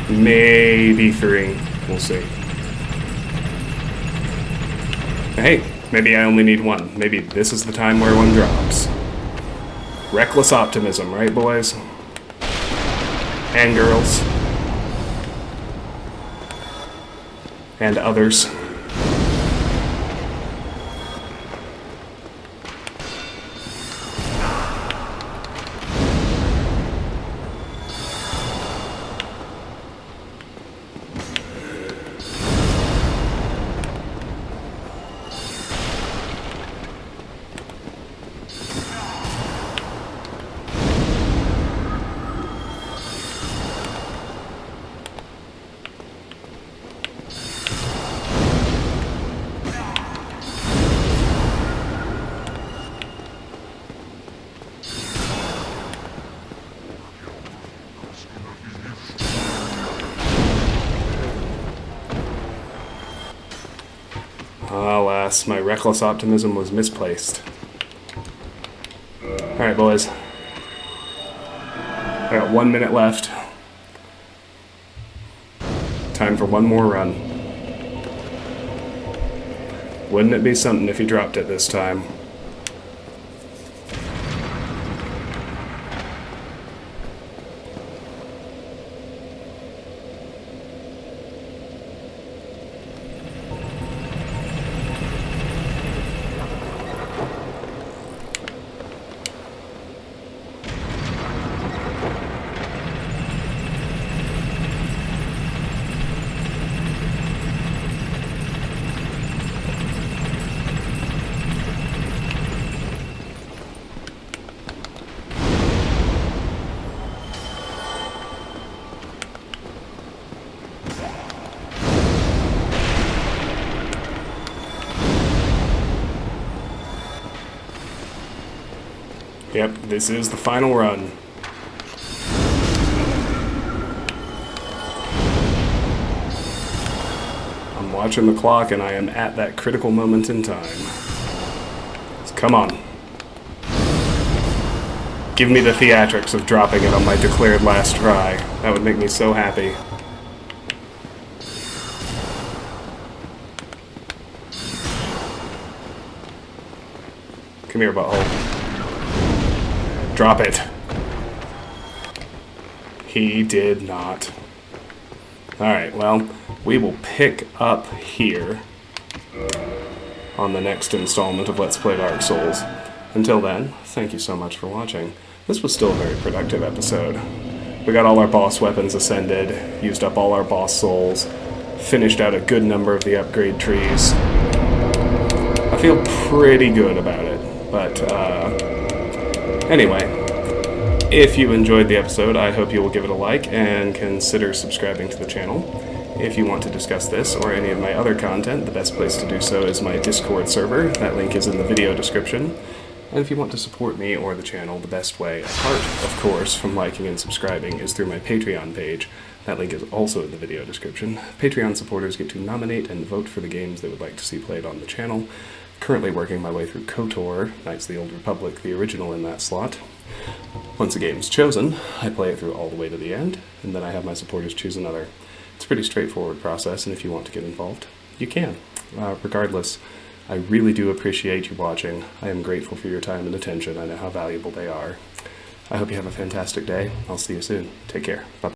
[SPEAKER 1] Maybe 3. We'll see. Hey, maybe I only need 1. Maybe this is the time where 1 drops. Reckless optimism, right, boys? And girls. And others. Alas, my reckless optimism was misplaced. Alright, boys. I got 1 minute left. Time for 1 more run. Wouldn't it be something if he dropped it this time? Yep, this is the final run. I'm watching the clock and I am at that critical moment in time. So come on. Give me the theatrics of dropping it on my declared last try. That would make me so happy. Come here, butthole. Drop it. He did not. Alright, well, we will pick up here on the next installment of Let's Play Dark Souls. Until then, thank you so much for watching. This was still a very productive episode. We got all our boss weapons ascended, used up all our boss souls, finished out a good number of the upgrade trees. I feel pretty good about it, but anyway, if you enjoyed the episode, I hope you will give it a like and consider subscribing to the channel. If you want to discuss this or any of my other content, the best place to do so is my Discord server. That link is in the video description. And if you want to support me or the channel, the best way, apart, of course, from liking and subscribing, is through my Patreon page. That link is also in the video description. Patreon supporters get to nominate and vote for the games they would like to see played on the channel. Currently working my way through KOTOR, Knights of the Old Republic, the original in that slot. Once a game is chosen, I play it through all the way to the end, and then I have my supporters choose another. It's a pretty straightforward process, and if you want to get involved, you can. Regardless, I really do appreciate you watching. I am grateful for your time and attention. I know how valuable they are. I hope you have a fantastic day. I'll see you soon. Take care. Bye.